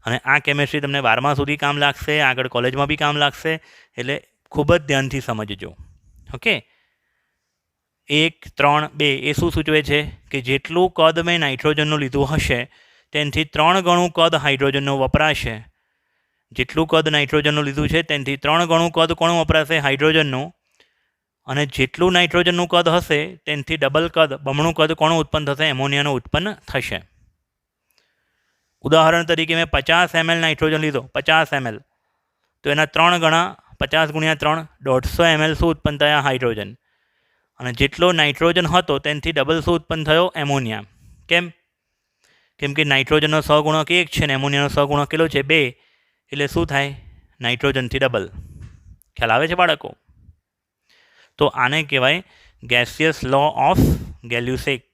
અને આ કેમેસ્ટ્રી તમને 12મા સુધી કામ લાગશે, આગળ કોલેજમાં બી કામ લાગશે. એટલે ખૂબ જ ધ્યાનથી સમજજો. ઓકે. 1, 3, 2 એ શું સૂચવે છે? કે જેટલું કદ મેં નાઇટ્રોજનનું લીધું હશે તેનાથી 3 ગણું કદ હાઇડ્રોજનનું વપરાશે. જેટલું કદ નાઇટ્રોજનનું લીધું છે તેનાથી 3 ગણું કદ કોણ વપરાશે? હાઇડ્રોજનનું. અને જેટલું નાઇટ્રોજનનું કદ હશે તેનાથી ડબલ કદ, બમણું કદ કોણ ઉત્પન્ન થશે? એમોનિયાનું ઉત્પન્ન થશે. ઉદાહરણ તરીકે મેં 50 ml નાઇટ્રોજન લીધો, 50 ml. તો એના 3 ગણા 50 ગુણ્યા 3 150 ml શું ઉત્પન્ન થયા? હાઇડ્રોજન. અને જેટલો નાઇટ્રોજન હતો તેનાથી ડબલ શું ઉત્પન્ન થયો? એમોનિયા. કેમ? કેમ કે નાઇટ્રોજનનો સહગુણક 1 છે ને એમોનિયાનો સહગુણક કેટલો છે? 2. એટલે શું થાય? નાઇટ્રોજનથી ડબલ. ખ્યાલ આવે છે બાળકો? તો આને કહેવાય ગેસિયસ લો ઓફ ગેલ્યુસેક.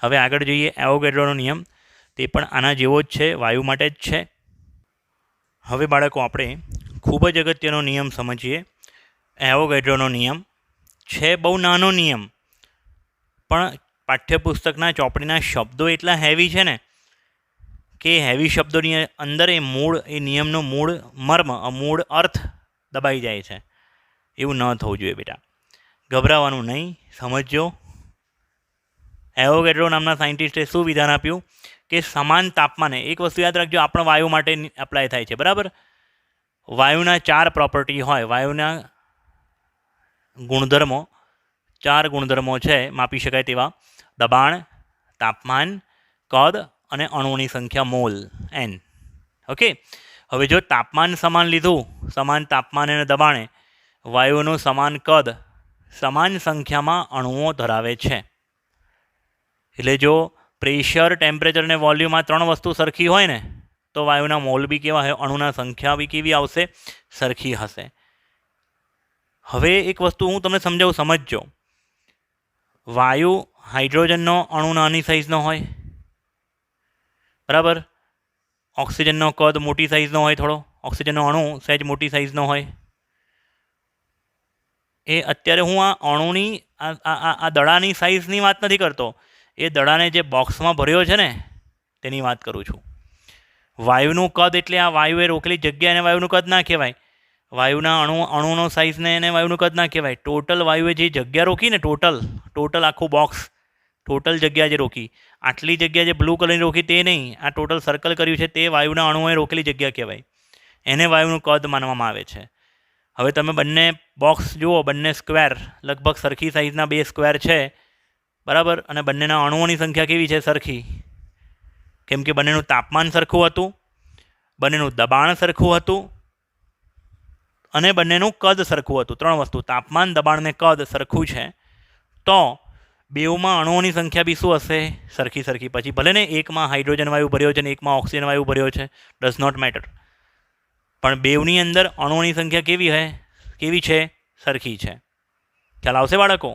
હવે આગળ જોઈએ એવોગેડ્રોનો નિયમ. તે પણ આના જેવો જ છે, વાયુ માટે જ છે. હવે બાળકો આપણે ખૂબ જ અગત્યનો નિયમ સમજીએ. એવોગેડ્રોનો નિયમ છે બહુ નાનો નિયમ, પણ પાઠ્યપુસ્તકના ચોપડીના શબ્દો એટલા હેવી છે ને કે હેવી શબ્દોની અંદર એ નિયમનો મૂળ મર્મ, મૂળ અર્થ દબાઈ જાય છે. એવું ન થવું જોઈએ બેટા. ગભરાવાનું નહીં, સમજજો. એવોગેડ્રો નામના સાયન્ટિસ્ટે શું વિધાન આપ્યું કે સમાન તાપમાને, એક વસ્તુ યાદ રાખજો, આપણા વાયુ માટે એપ્લાય થાય છે, બરાબર? વાયુના 4 પ્રોપર્ટી હોય. વાયુના ગુણધર્મો 4 ગુણધર્મો છે માપી શકાય તેવા: દબાણ, તાપમાન, કદ અને અણુઓની સંખ્યા મોલ n. ઓકે. હવે જો તાપમાન સમાન લીધું, સમાન તાપમાન અને દબાણે, વાયુનું સમાન કદ, સમાન સંખ્યામાં અણુઓ ધરાવે છે. એટલે જો પ્રેશર, ટેમ્પરેચર અને વોલ્યુમ આ 3 વસ્તુ સરખી હોય ને તો વાયુના મોલ બી કેવા હોય? અણુના સંખ્યા બી કેવી આવશે? સરખી હશે. હવે એક વસ્તુ હું તમને સમજાવું, સમજજો. વાયુ, હાઇડ્રોજનનો અણુ નાની સાઇઝનો હોય, બરાબર? ઓક્સિજનનો કદ મોટી સાઇઝનો હોય, થોડો. ઓક્સિજનનો અણુ સહેજ મોટી સાઇઝનો હોય. એ અત્યારે હું આ અણુની આ દડાની સાઇઝની વાત નથી કરતો. એ દડાને જે બોક્સમાં ભર્યો છે ને તેની વાત કરું છું. વાયુનું કદ એટલે આ વાયુએ રોકેલી જગ્યા એને વાયુનું કદ ના કહેવાય. વાયુના અણુનો સાઇઝને એને વાયુનું કદ ના કહેવાય. ટોટલ વાયુએ જે જગ્યા રોકી ને, ટોટલ આખું બોક્સ, ટોટલ જગ્યા જે રોકી, આટલી જગ્યા જે બ્લુ કલરની રોકી તે નહીં, આ ટોટલ સર્કલ કર્યું છે તે વાયુના અણુઓએ રોકેલી જગ્યા કહેવાય. એને વાયુનું કદ માનવામાં આવે છે. હવે તમે બંને બોક્સ જુઓ, બંને સ્ક્વેર, લગભગ સરખી સાઇઝના 2 સ્ક્વેર છે, બરાબર? અને બંનેના અણુઓની સંખ્યા કેવી છે? સરખી. કેમ કે બંનેનું તાપમાન સરખું હતું, બંનેનું દબાણ સરખું હતું અને બંનેનું કદ સરખું હતું. 3 વસ્તુ, તાપમાન, દબાણ અને કદ સરખું છે. તો બેઉમાં અણુઓની સંખ્યા બી શું હશે? સરખી. પછી ભલે ને એકમાં હાઇડ્રોજન વાયુ ભર્યો છે ને એકમાં ઓક્સિજન વાયુ ભર્યો છે, ડઝ નોટ મેટર, પણ બેઉની અંદર અણુઓની સંખ્યા કેવી છે? સરખી છે. ખ્યાલ આવશે બાળકો?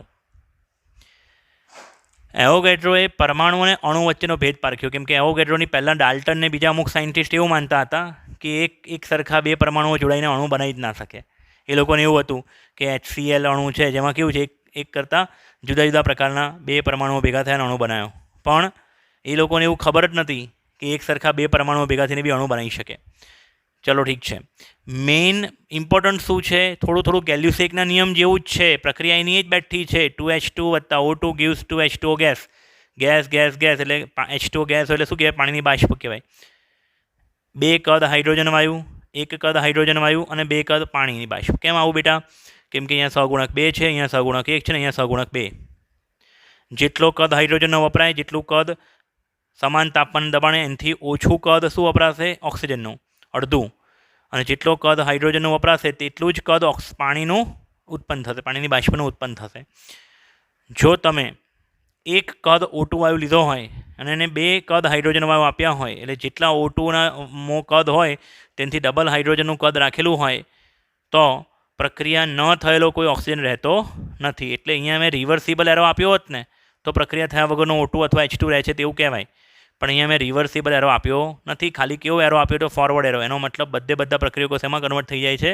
એવોગેડ્રોએ પરમાણુ અને અણુ વચ્ચેનો ભેદ પારખ્યો. કેમ કે એવોગેડ્રોની પહેલાં ડાલ્ટન ને બીજા અમુક સાયન્ટિસ્ટ એવું માનતા હતા કે એક સરખા 2 પરમાણુઓ જોડાઈને અણુ બનાવી જ ના શકે. એ લોકોને એવું હતું કે HCl અણુ છે જેમાં કેવું છે, એક કરતાં જુદા જુદા પ્રકારના 2 પરમાણુઓ ભેગા થયા અણુ બનાવ્યો. પણ એ લોકોને એવું ખબર જ નથી કે એક સરખા 2 પરમાણુઓ ભેગા થઈને બી અણુ બનાવી શકે. ચલો ઠીક છે. મેઇન ઇમ્પોર્ટન્ટ શું છે? થોડું ગેલ્યુસેકના નિયમ જેવું જ છે. પ્રક્રિયા એની જ બેઠી છે. 2H2 + O2 gives 2H2O gas. Gas એટલે H2O ગેસ એટલે શું કહેવાય? પાણીની બાષ્પ કહેવાય. 2 કદ હાઇડ્રોજન વાયુ, 1 કદ હાઇડ્રોજન વાયુ અને 2 કદ પાણીની બાષ્પ. કેમ આવું બેટા? કેમ કે અહીંયા સહગુણક 2 છે, અહીંયા સહગુણક 1 છે ને અહીંયા સહગુણક 2. જેટલો કદ હાઇડ્રોજનનો વપરાય, જેટલું કદ સમાન તાપમાન દબાણે, એનાથી ઓછું કદ શું વપરાશે? ઓક્સિજનનું, અડધું. અને જેટલો કદ હાઇડ્રોજનનું વપરાશે તેટલું જ કદ પાણીનું ઉત્પન્ન થશે, પાણીની બાષ્પનું ઉત્પન્ન થશે. જો તમે 1 કદ O2 વાયુ લીધો હોય અને એને 2 કદ હાઇડ્રોજન વાયુ આપ્યા હોય, એટલે જેટલા O2ના કદ હોય તેનાથી ડબલ હાઇડ્રોજનનું કદ રાખેલું હોય, તો પ્રક્રિયા ન થયેલો કોઈ ઓક્સિજન રહેતો નથી. એટલે અહીંયા મેં રિવર્સિબલ એરો આપ્યો હોત ને તો પ્રક્રિયા થયા વગરનો O2 અથવા H2 રહે છે તેવું કહેવાય. પણ અહીંયા મેં રિવર્સિબલ એરો આપ્યો નથી. ખાલી કેવો એરો આપ્યો તો? Forward arrow. એનો મતલબ બધા પ્રક્રિયકો શેમાં કન્વર્ટ થઈ જાય છે?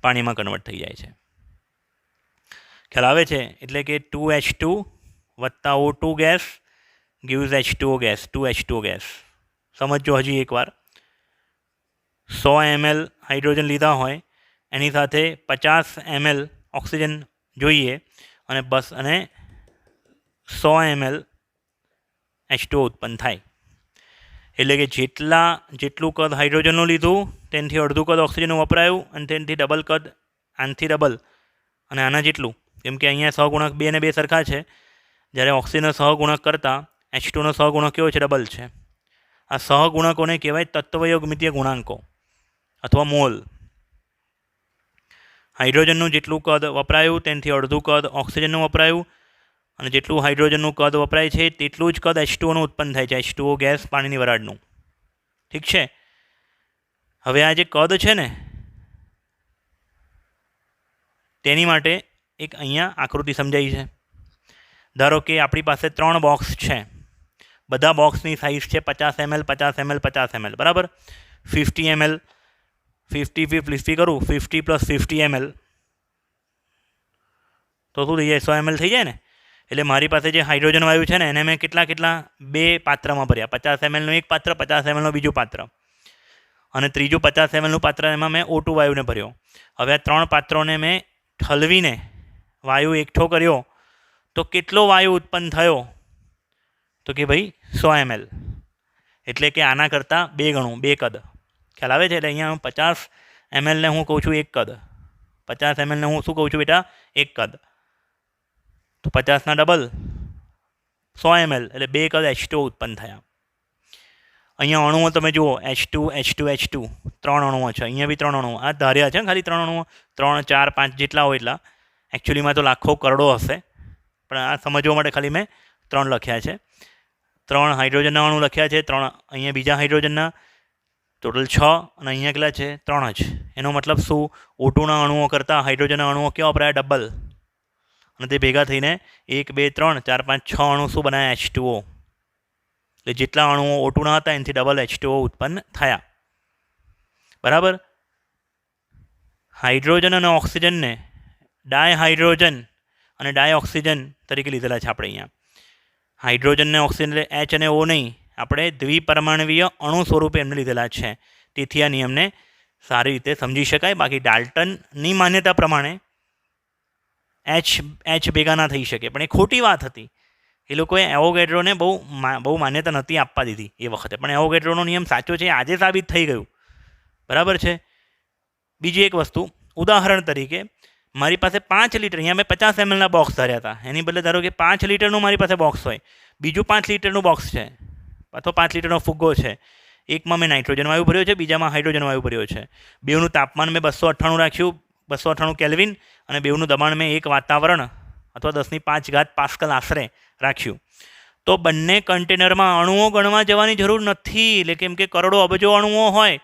પાણીમાં કન્વર્ટ થઈ જાય છે. ખ્યાલ આવે છે? એટલે કે 2H2 + O2 gas gives H2O gas, 2H2O gas. સમજો હજી એકવાર. 100 ml હાઇડ્રોજન લીધા હોય, એની સાથે 50 ml ઓક્સિજન જોઈએ અને 100 ml H2O ઉત્પન્ન થાય. એટલે કે જેટલું કદ હાઇડ્રોજનનું લીધું તેનાથી અડધું કદ ઓક્સિજનનું વપરાયું અને તેનાથી ડબલ કદ, આનાથી ડબલ અને આના જેટલું. કેમ કે અહીંયા સહગુણક 2 અને 2 સરખા છે, જ્યારે ઓક્સિજનનો સહગુણક કરતાં H2નો સહગુણક કેવો છે? ડબલ છે. આ સહગુણકોને કહેવાય તત્વયોગમિતીય ગુણાંકો. અથવા મોલ. હાઇડ્રોજનનું જેટલું કદ વપરાયું તેનાથી અડધું કદ ઓક્સિજનનું વપરાયું, અને જેટલું હાઇડ્રોજનનું કદ વપરાય છે તેટલું જ કદ H2O ઉત્પન્ન થાય છે, H2O ગેસ પાણીની વરાળનું. ઠીક છે. હવે આ જે કદ છે ને તેની માટે એક અહીંયા આકૃતિ સમજાઈ છે. ધારો કે આપણી પાસે 3 બોક્સ છે, બધા બોક્સની સાઇઝ છે 50 ml 50 ml 50 ml, બરાબર. 50 ml 50 કરું, 50 + 50 ml તો શું થઈ જાય? 100 ml થઈ જાય ને. એટલે મારી પાસે જે હાઇડ્રોજન વાયુ છે ને એને મેં કેટલા 2 પાત્રમાં ભર્યા. 50 mlનું એક પાત્ર, 50 mlનું બીજું પાત્ર, અને ત્રીજું 50 mlનું પાત્ર એમાં મેં O2 વાયુને ભર્યો. હવે આ 3 પાત્રોને મેં ઠલવીને વાયુ એકઠો કર્યો તો કેટલો વાયુ ઉત્પન્ન થયો? તો કે ભાઈ 100 ml. એટલે કે આના કરતાં 2 ગણું, 2 કદ. ખ્યાલ આવે છે? એટલે અહીંયા 50 mlને હું કહું છું 1 કદ, 50 mlને હું શું કહું છું બેટા? 1 કદ. તો 50ના ડબલ 100 ml, એટલે 2 કદ H2O ઉત્પન્ન થયા. અહીંયા અણુઓ તમે જુઓ, H2 H2 H2 3 અણુઓ છે. અહીંયા બી 3 અણુઓ. આ ધાર્યા છે ખાલી 3 અણુઓ, 3 4 5 જેટલા હોય એટલા. એકચ્યુઅલીમાં તો લાખો કરોડો હશે, પણ આ સમજવા માટે ખાલી મેં 3 લખ્યા છે. 3 હાઇડ્રોજનના અણુ લખ્યા છે, 3 અહીંયા બીજા હાઇડ્રોજનના, ટોટલ 6, અને અહીંયા કેટલા છે? 3 જ. એનો મતલબ શું? O2ના અણુઓ કરતાં હાઇડ્રોજનના અણુઓ કેવા વપરાયા? ડબલ. અને તે ભેગા થઈને 1 2 3 4 5 6 અણુ શું બનાવ્યા? H2O. એટલે જેટલા અણુઓ O2ના હતા એનાથી ડબલ H2O ઉત્પન્ન થયા. બરાબર. હાઇડ્રોજન અને ઓક્સિજનને ડાયહાઇડ્રોજન અને ડાયઓક્સિજન તરીકે લીધેલા છે આપણે અહીંયા. હાઇડ્રોજનને ઓક્સિજન એટલે H અને O નહીં, આપણે દ્વિપરમાણવીય અણુ સ્વરૂપે એમને લીધેલા છે. તેથી આ નિયમને સારી રીતે સમજી શકાય. બાકી ડાલ્ટનની માન્યતા પ્રમાણે H ભેગા ના થઈ શકે, પણ એ ખોટી વાત હતી. એ લોકોએ એવોગેડ્રોને બહુ માન્યતા નથી આપવા દીધી એ વખતે, પણ એવોગેડ્રોનો નિયમ સાચો છે આજે સાબિત થઈ ગયું. બરાબર છે. બીજી એક વસ્તુ, ઉદાહરણ તરીકે મારી પાસે 5 લીટર, અહીંયા મેં 50 mlના બોક્સ ધાર્યા હતા, એની બદલે ધારો કે 5 લીટરનું મારી પાસે બોક્સ હોય, બીજું 5 લીટરનું બોક્સ છે, અથવા 5 લીટરનો ફુગ્ગો છે. એકમાં મેં નાઇટ્રોજન વાયુ ભર્યો છે, બીજામાં હાઇડ્રોજન વાયુ ભર્યો છે. બેઉનું તાપમાન મેં 298 રાખ્યું, 298 કેલ્વિન, અને બેઉનું દબાણ મેં 1 વાતાવરણ અથવા 10⁵ પાસ્કલ આશરે રાખ્યું. તો બંને કન્ટેનરમાં અણુઓ ગણવા જવાની જરૂર નથી. એટલે કેમ કે કરોડો અબજો અણુઓ હોય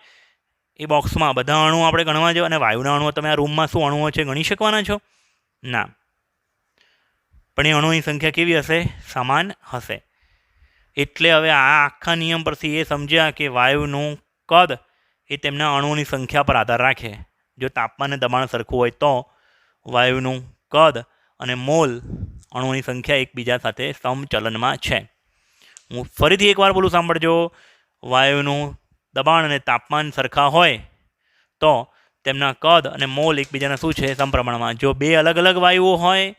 એ બોક્સમાં, બધા અણુઓ આપણે ગણવા જવા, અને વાયુના અણુઓ તમે આ રૂમમાં શું અણુઓ છે ગણી શકવાના છો? ના. પણ એ અણુઓની સંખ્યા કેવી હશે? સમાન હશે. એટલે હવે આ આખા નિયમ પરથી એ સમજ્યા કે વાયુનું કદ એ તેમના અણુઓની સંખ્યા પર આધાર રાખે. જો તાપમાન અને દબાણ સરખું હોય તો વાયુનું કદ અને મોલ અણુઓની સંખ્યા એકબીજા સાથે સમચલનમાં છે. હું ફરીથી એકવાર બોલું, સાંભળજો. વાયુનું દબાણ અને તાપમાન સરખા હોય તો તેમના કદ અને મોલ એકબીજાના શું છે? સમપ્રમાણમાં. જો 2 અલગ અલગ વાયુઓ હોય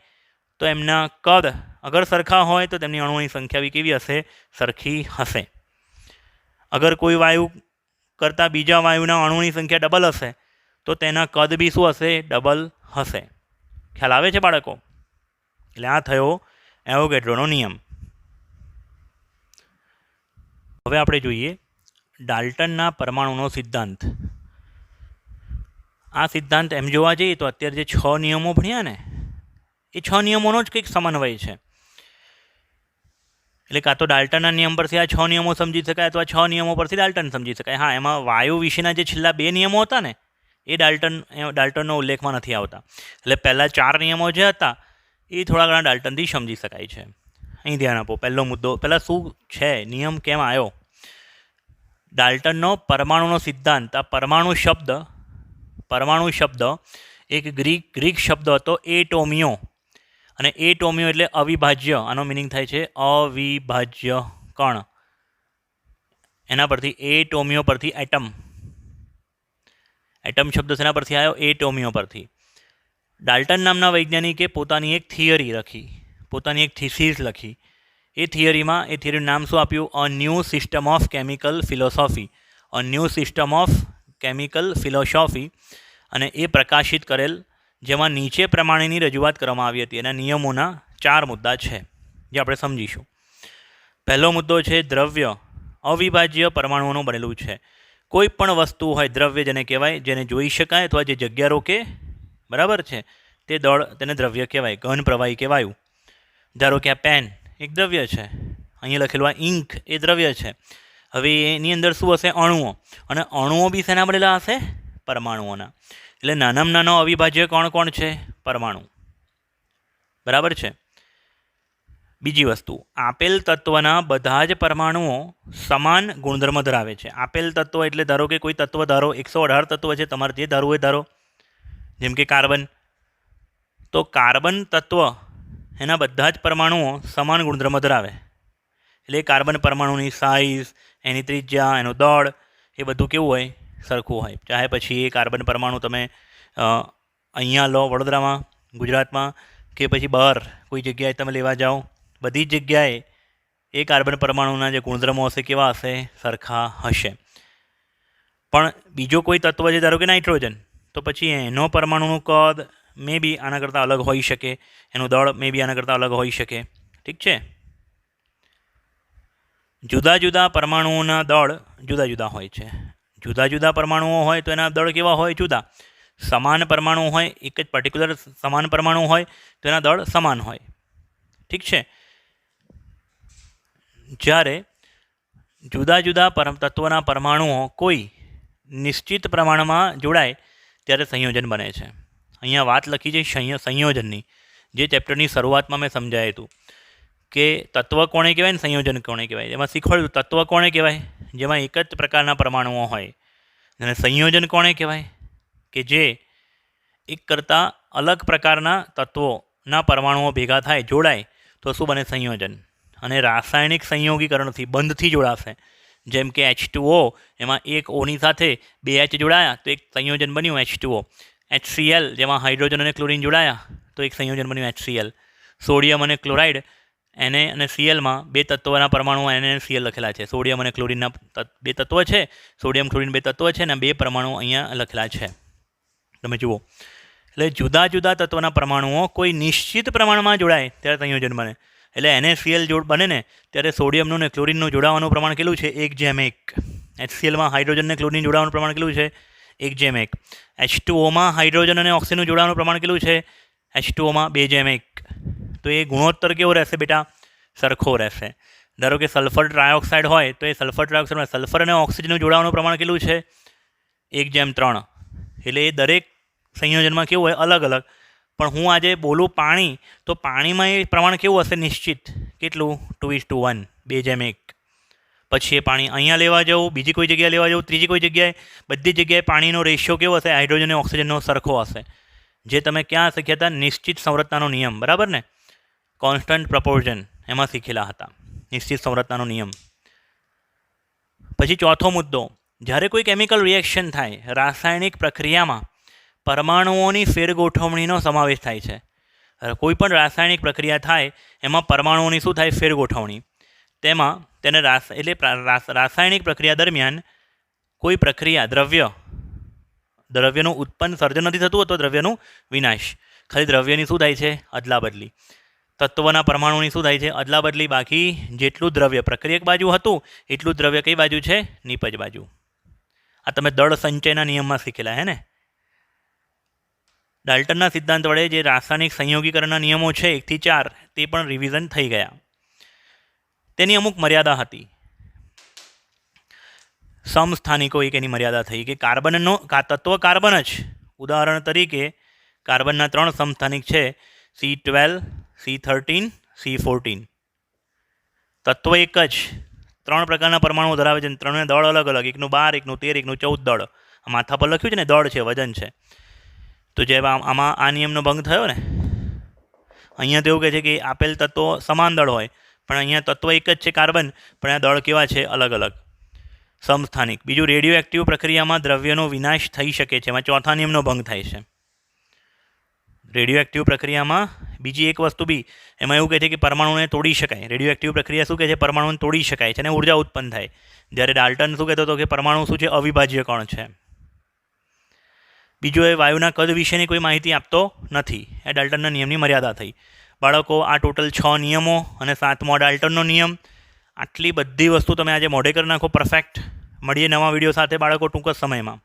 તો એમના કદ અગર સરખા હોય તો તેમની અણુઓની સંખ્યા બી કેવી હશે? સરખી હશે. અગર કોઈ વાયુ કરતાં બીજા વાયુના અણુઓની સંખ્યા ડબલ હશે તો તેના કદ બી શું હશે? ડબલ હશે. ખ્યાલ આવે છે બાળકો? એટલે આ થયો એવોગેડ્રોનો નિયમ. હવે આપણે જોઈએ ડાલ્ટનના પરમાણુનો સિદ્ધાંત. આ સિદ્ધાંત એમ જોવા જઈએ તો અત્યારે જે 6 નિયમો ભણ્યા ને એ 6 નિયમોનો જ કંઈક સમન્વય છે. એટલે કાં તો ડાલ્ટનના નિયમ પરથી આ 6 નિયમો સમજી શકાય, અથવા 6 નિયમો પરથી ડાલ્ટન સમજી શકાય. હા, એમાં વાયુ વિશેના જે છેલ્લા 2 નિયમો હતા ને એ ડાલ્ટનનો ઉલ્લેખમાં નથી આવતા. એટલે પહેલાં 4 નિયમો જે હતા એ થોડા ઘણા ડાલ્ટનથી સમજી શકાય છે. અહીં ધ્યાન આપો. પહેલો મુદ્દો, પહેલાં શું છે નિયમ, કેમ આવ્યો? ડાલ્ટનનો પરમાણુનો સિદ્ધાંત. આ પરમાણુ શબ્દ એક ગ્રીક શબ્દ હતો એટોમિયો, અને એટોમિયો એટલે અવિભાજ્ય. આનો મિનિંગ થાય છે અવિભાજ્ય કણ. એના પરથી એટોમિયો પરથી એટમ શબ્દ શેના પરથી આવ્યો? એટોમિયો પરથી. ડાલ્ટન નામના વૈજ્ઞાનિકે પોતાની એક થિયરી લખી, પોતાની એક થીસીસ લખી. એ થિયરીનું નામ શું આપ્યું? A new system of chemical philosophy. A new system of chemical philosophy. અને એ પ્રકાશિત કરેલ, જેમાં નીચે પ્રમાણેની રજૂઆત કરવામાં આવી હતી. એના નિયમોના 4 મુદ્દા છે જે આપણે સમજીશું. પહેલો મુદ્દો છે દ્રવ્ય અવિભાજ્ય પરમાણુઓનું બનેલું છે. કોઈ પણ વસ્તુ હોય, દ્રવ્ય જેને કહેવાય, જેને જોઈ શકાય અથવા જે જગ્યા રોકે, બરાબર છે, તે દળ તેને દ્રવ્ય કહેવાય, ઘન પ્રવાહી કહેવાયું. ધારો કે આ પેન એક દ્રવ્ય છે, અહીંયા લખેલું આ ઇંક એ દ્રવ્ય છે. હવે એની અંદર શું હશે? અણુઓ. અને અણુઓ બી શેના બનેલા હશે? પરમાણુઓના. એટલે નાનામાં નાનો અવિભાજ્ય કોણ કોણ છે? પરમાણુ. બરાબર છે. બીજી વસ્તુ, આપેલ તત્વના બધા જ પરમાણુઓ સમાન ગુણધર્મ ધરાવે છે. આપેલ તત્વ એટલે ધારો કે કોઈ તત્વ ધારો 118 તત્વ છે, તમારે જે ધારવું હોય ધારો, જેમ કે કાર્બન. તો કાર્બન તત્વ એના બધા જ પરમાણુઓ સમાન ગુણધર્મ ધરાવે. એટલે કાર્બન પરમાણુની સાઇઝ, એની ત્રિજ્યા, એનું દળ, એ બધું કેવું હોય? સરખું હોય. ચાહે પછી એ કાર્બન પરમાણુ તમે અહીંયા લો વડોદરામાં, ગુજરાતમાં, કે પછી બહાર કોઈ જગ્યાએ તમે લેવા જાઓ, બધી જ જગ્યાએ એ કાર્બન પરમાણુના જે ગુણધર્મો હશે કેવા હશે? સરખા હશે. પણ બીજો કોઈ તત્વ છે, ધારો કે નાઇટ્રોજન, તો પછી એનો પરમાણુનું કદ મે બી આના કરતાં અલગ હોઈ શકે, એનું દળ મે બી આના કરતાં અલગ હોઈ શકે. ઠીક છે. જુદા જુદા પરમાણુઓના દળ જુદા જુદા હોય છે. જુદા જુદા પરમાણુઓ હોય તો એના દળ કેવા હોય? જુદા. સમાન પરમાણુ હોય, એક જ પર્ટિક્યુલર સમાન પરમાણુ હોય તો એના દળ સમાન હોય. ઠીક છે. જ્યારે જુદા જુદા તત્વના પરમાણુઓ કોઈ નિશ્ચિત પ્રમાણમાં જોડાય ત્યારે સંયોજન બને છે. અહીંયા વાત લખી છે સંયોજનની, જે ચેપ્ટરની શરૂઆતમાં મેં સમજાયું હતું કે તત્વ કોણે કહેવાય ને સંયોજન કોણે કહેવાય. એમાં શીખવાડ્યું તત્વ કોણે કહેવાય? જેમાં એક જ પ્રકારના પરમાણુઓ હોય. અને સંયોજન કોણે કહેવાય? કે જે એક કરતાં અલગ પ્રકારના તત્વોના પરમાણુઓ ભેગા થાય, જોડાય તો શું બને? સંયોજન. અને રાસાયણિક સંયોગીકરણથી, બંધથી જોડાશે. જેમ કે H2O, એમાં એક ઓની સાથે 2 H જોડાયા તો એક સંયોજન બન્યું H2O. HCl, જેમાં હાઇડ્રોજન અને ક્લોરિન જોડાયા તો એક સંયોજન બન્યું HCl. સોડિયમ અને ક્લોરાઇડ, એને અને સીએલમાં 2 તત્વના પરમાણુ NaCl લખેલા છે. સોડિયમ અને ક્લોરિનના 2 તત્વ છે, સોડિયમ ક્લોરિન 2 તત્વ છે, અને 2 પરમાણુ અહીંયા લખેલા છે. તમે જુઓ. એટલે જુદા જુદા તત્વના પરમાણુઓ કોઈ નિશ્ચિત પ્રમાણમાં જોડાય ત્યારે સંયોજન બને. એટલે NaCl બને ને ત્યારે સોડિયમનું ને ક્લોરિનનું જોડાવાનું પ્રમાણ કેટલું છે? 1:1. HClમાં હાઇડ્રોજન અને ક્લોરિન જોડાવાનું પ્રમાણ કેટલું છે? 1:1. H2Oમાં હાઇડ્રોજન અને ઓક્સિજનનું જોડાવાનું પ્રમાણ કેટલું છે? H2Oમાં 2:1. તો એ ગુણોત્તર કેવો રહેશે બેટા? સરખો રહેશે. ધારો કે સલ્ફર ટ્રાયોક્સાઇડ હોય તો એ સલ્ફર ટ્રાયોક્સાઇડમાં સલ્ફર અને ઓક્સિજનનું જોડાવાનું પ્રમાણ કેટલું છે? 1:3. એટલે એ દરેક સંયોજનમાં કેવું હોય? અલગ અલગ. પણ હું આજે બોલું પાણી, તો પાણીમાં એ પ્રમાણ કેવું હશે? નિશ્ચિત. કેટલું? 2:1, 2:1. પછી એ પાણી અહીંયા લેવા જવું, બીજી કોઈ જગ્યાએ લેવા જવું, ત્રીજી કોઈ જગ્યાએ, બધી જગ્યાએ પાણીનો રેશિયો કેવો હશે? હાઇડ્રોજન અને ઓક્સિજનનો સરખો હશે. જે તમે ક્યાં શીખ્યા હતા? નિશ્ચિત સંવર્તનાનો નિયમ, બરાબર ને? કોન્સ્ટન્ટ પ્રપોર્શન એમાં શીખેલા હતા, નિશ્ચિત સંવર્તનાનો નિયમ. પછી ચોથો મુદ્દો, જ્યારે કોઈ કેમિકલ રિએક્શન થાય, રાસાયણિક પ્રક્રિયામાં પરમાણુઓની ફેરગોઠવણીનો સમાવેશ થાય છે. કોઈ પણ રાસાયણિક પ્રક્રિયા થાય એમાં પરમાણુઓની શું થાય? ફેરગોઠવણી. તેમાં તેને રાસાયણિક પ્રક્રિયા દરમિયાન કોઈ પ્રક્રિયા દ્રવ્યનું ઉત્પન્ન સર્જન નથી થતું અથવા દ્રવ્યનું વિનાશ. ખાલી દ્રવ્યની શું થાય છે? અદલાબદલી. તત્વના પરમાણુની શું થાય છે? અદલાબદલી. બાકી જેટલું દ્રવ્ય પ્રક્રિયક બાજુ હતું એટલું દ્રવ્ય કઈ બાજુ છે? નિપજ બાજુ. આ તમે દળ સંચયના નિયમમાં શીખેલા હે ને? ડાલ્ટનના સિદ્ધાંત વડે જે રાસાયણિક સંયોગીકરણના નિયમો છે 1 થી 4, તે પણ રિવિઝન થઈ ગયા. તેની અમુક મર્યાદા હતી. સમસ્થાનિકો એક એની મર્યાદા થઈ કે કાર્બનનો તત્વ કાર્બન જ. ઉદાહરણ તરીકે કાર્બનના 3 સમસ્થાનિક છે, C12, C13, C14. તત્વ એક જ, 3 પ્રકારના પરમાણુ ધરાવે છે. 3 દળ અલગ અલગ, એકનું 12, એકનું 13, એકનું 14 દળ. આ માથા પર લખ્યું છે ને, દળ છે, વજન છે. તો જે આમાં આ નિયમનો ભંગ થયો ને. અહીંયા તો એવું કહે છે કે આપેલ તત્વો સમાન દળ હોય, પણ અહીંયા તત્વ એક જ છે કાર્બન, પણ આ દળ કેવા છે? અલગ અલગ. સમસ્થાનિક. બીજું, રેડિયો એક્ટિવ પ્રક્રિયામાં દ્રવ્યનો વિનાશ થઈ શકે છે. એમાં ચોથા નિયમનો ભંગ થાય છે. રેડિયો એક્ટિવ પ્રક્રિયામાં બીજી એક વસ્તુ બી એમાં એવું કહે છે કે પરમાણુને તોડી શકાય. રેડિયો એક્ટિવ પ્રક્રિયા શું કહે છે? પરમાણુને તોડી શકાય છે અને ઉર્જા ઉત્પન્ન થાય. જ્યારે ડાલ્ટન શું કહેતો હતો કે પરમાણુ શું છે? અવિભાજ્ય કણ છે. બીજો, એ વાયુના કદ વિશેની કોઈ માહિતી આપતો નથી. એ ડાલ્ટનના નિયમની મર્યાદા થઈ. બાળકો, આ ટોટલ 6 નિયમો અને 7મો ડાલ્ટનનો નિયમ. આટલી બધી વસ્તુ તમે આજે મોઢે કરી નાખો પરફેક્ટ, મળીએ નવા વિડીયો સાથે બાળકો ટૂંક જ સમયમાં.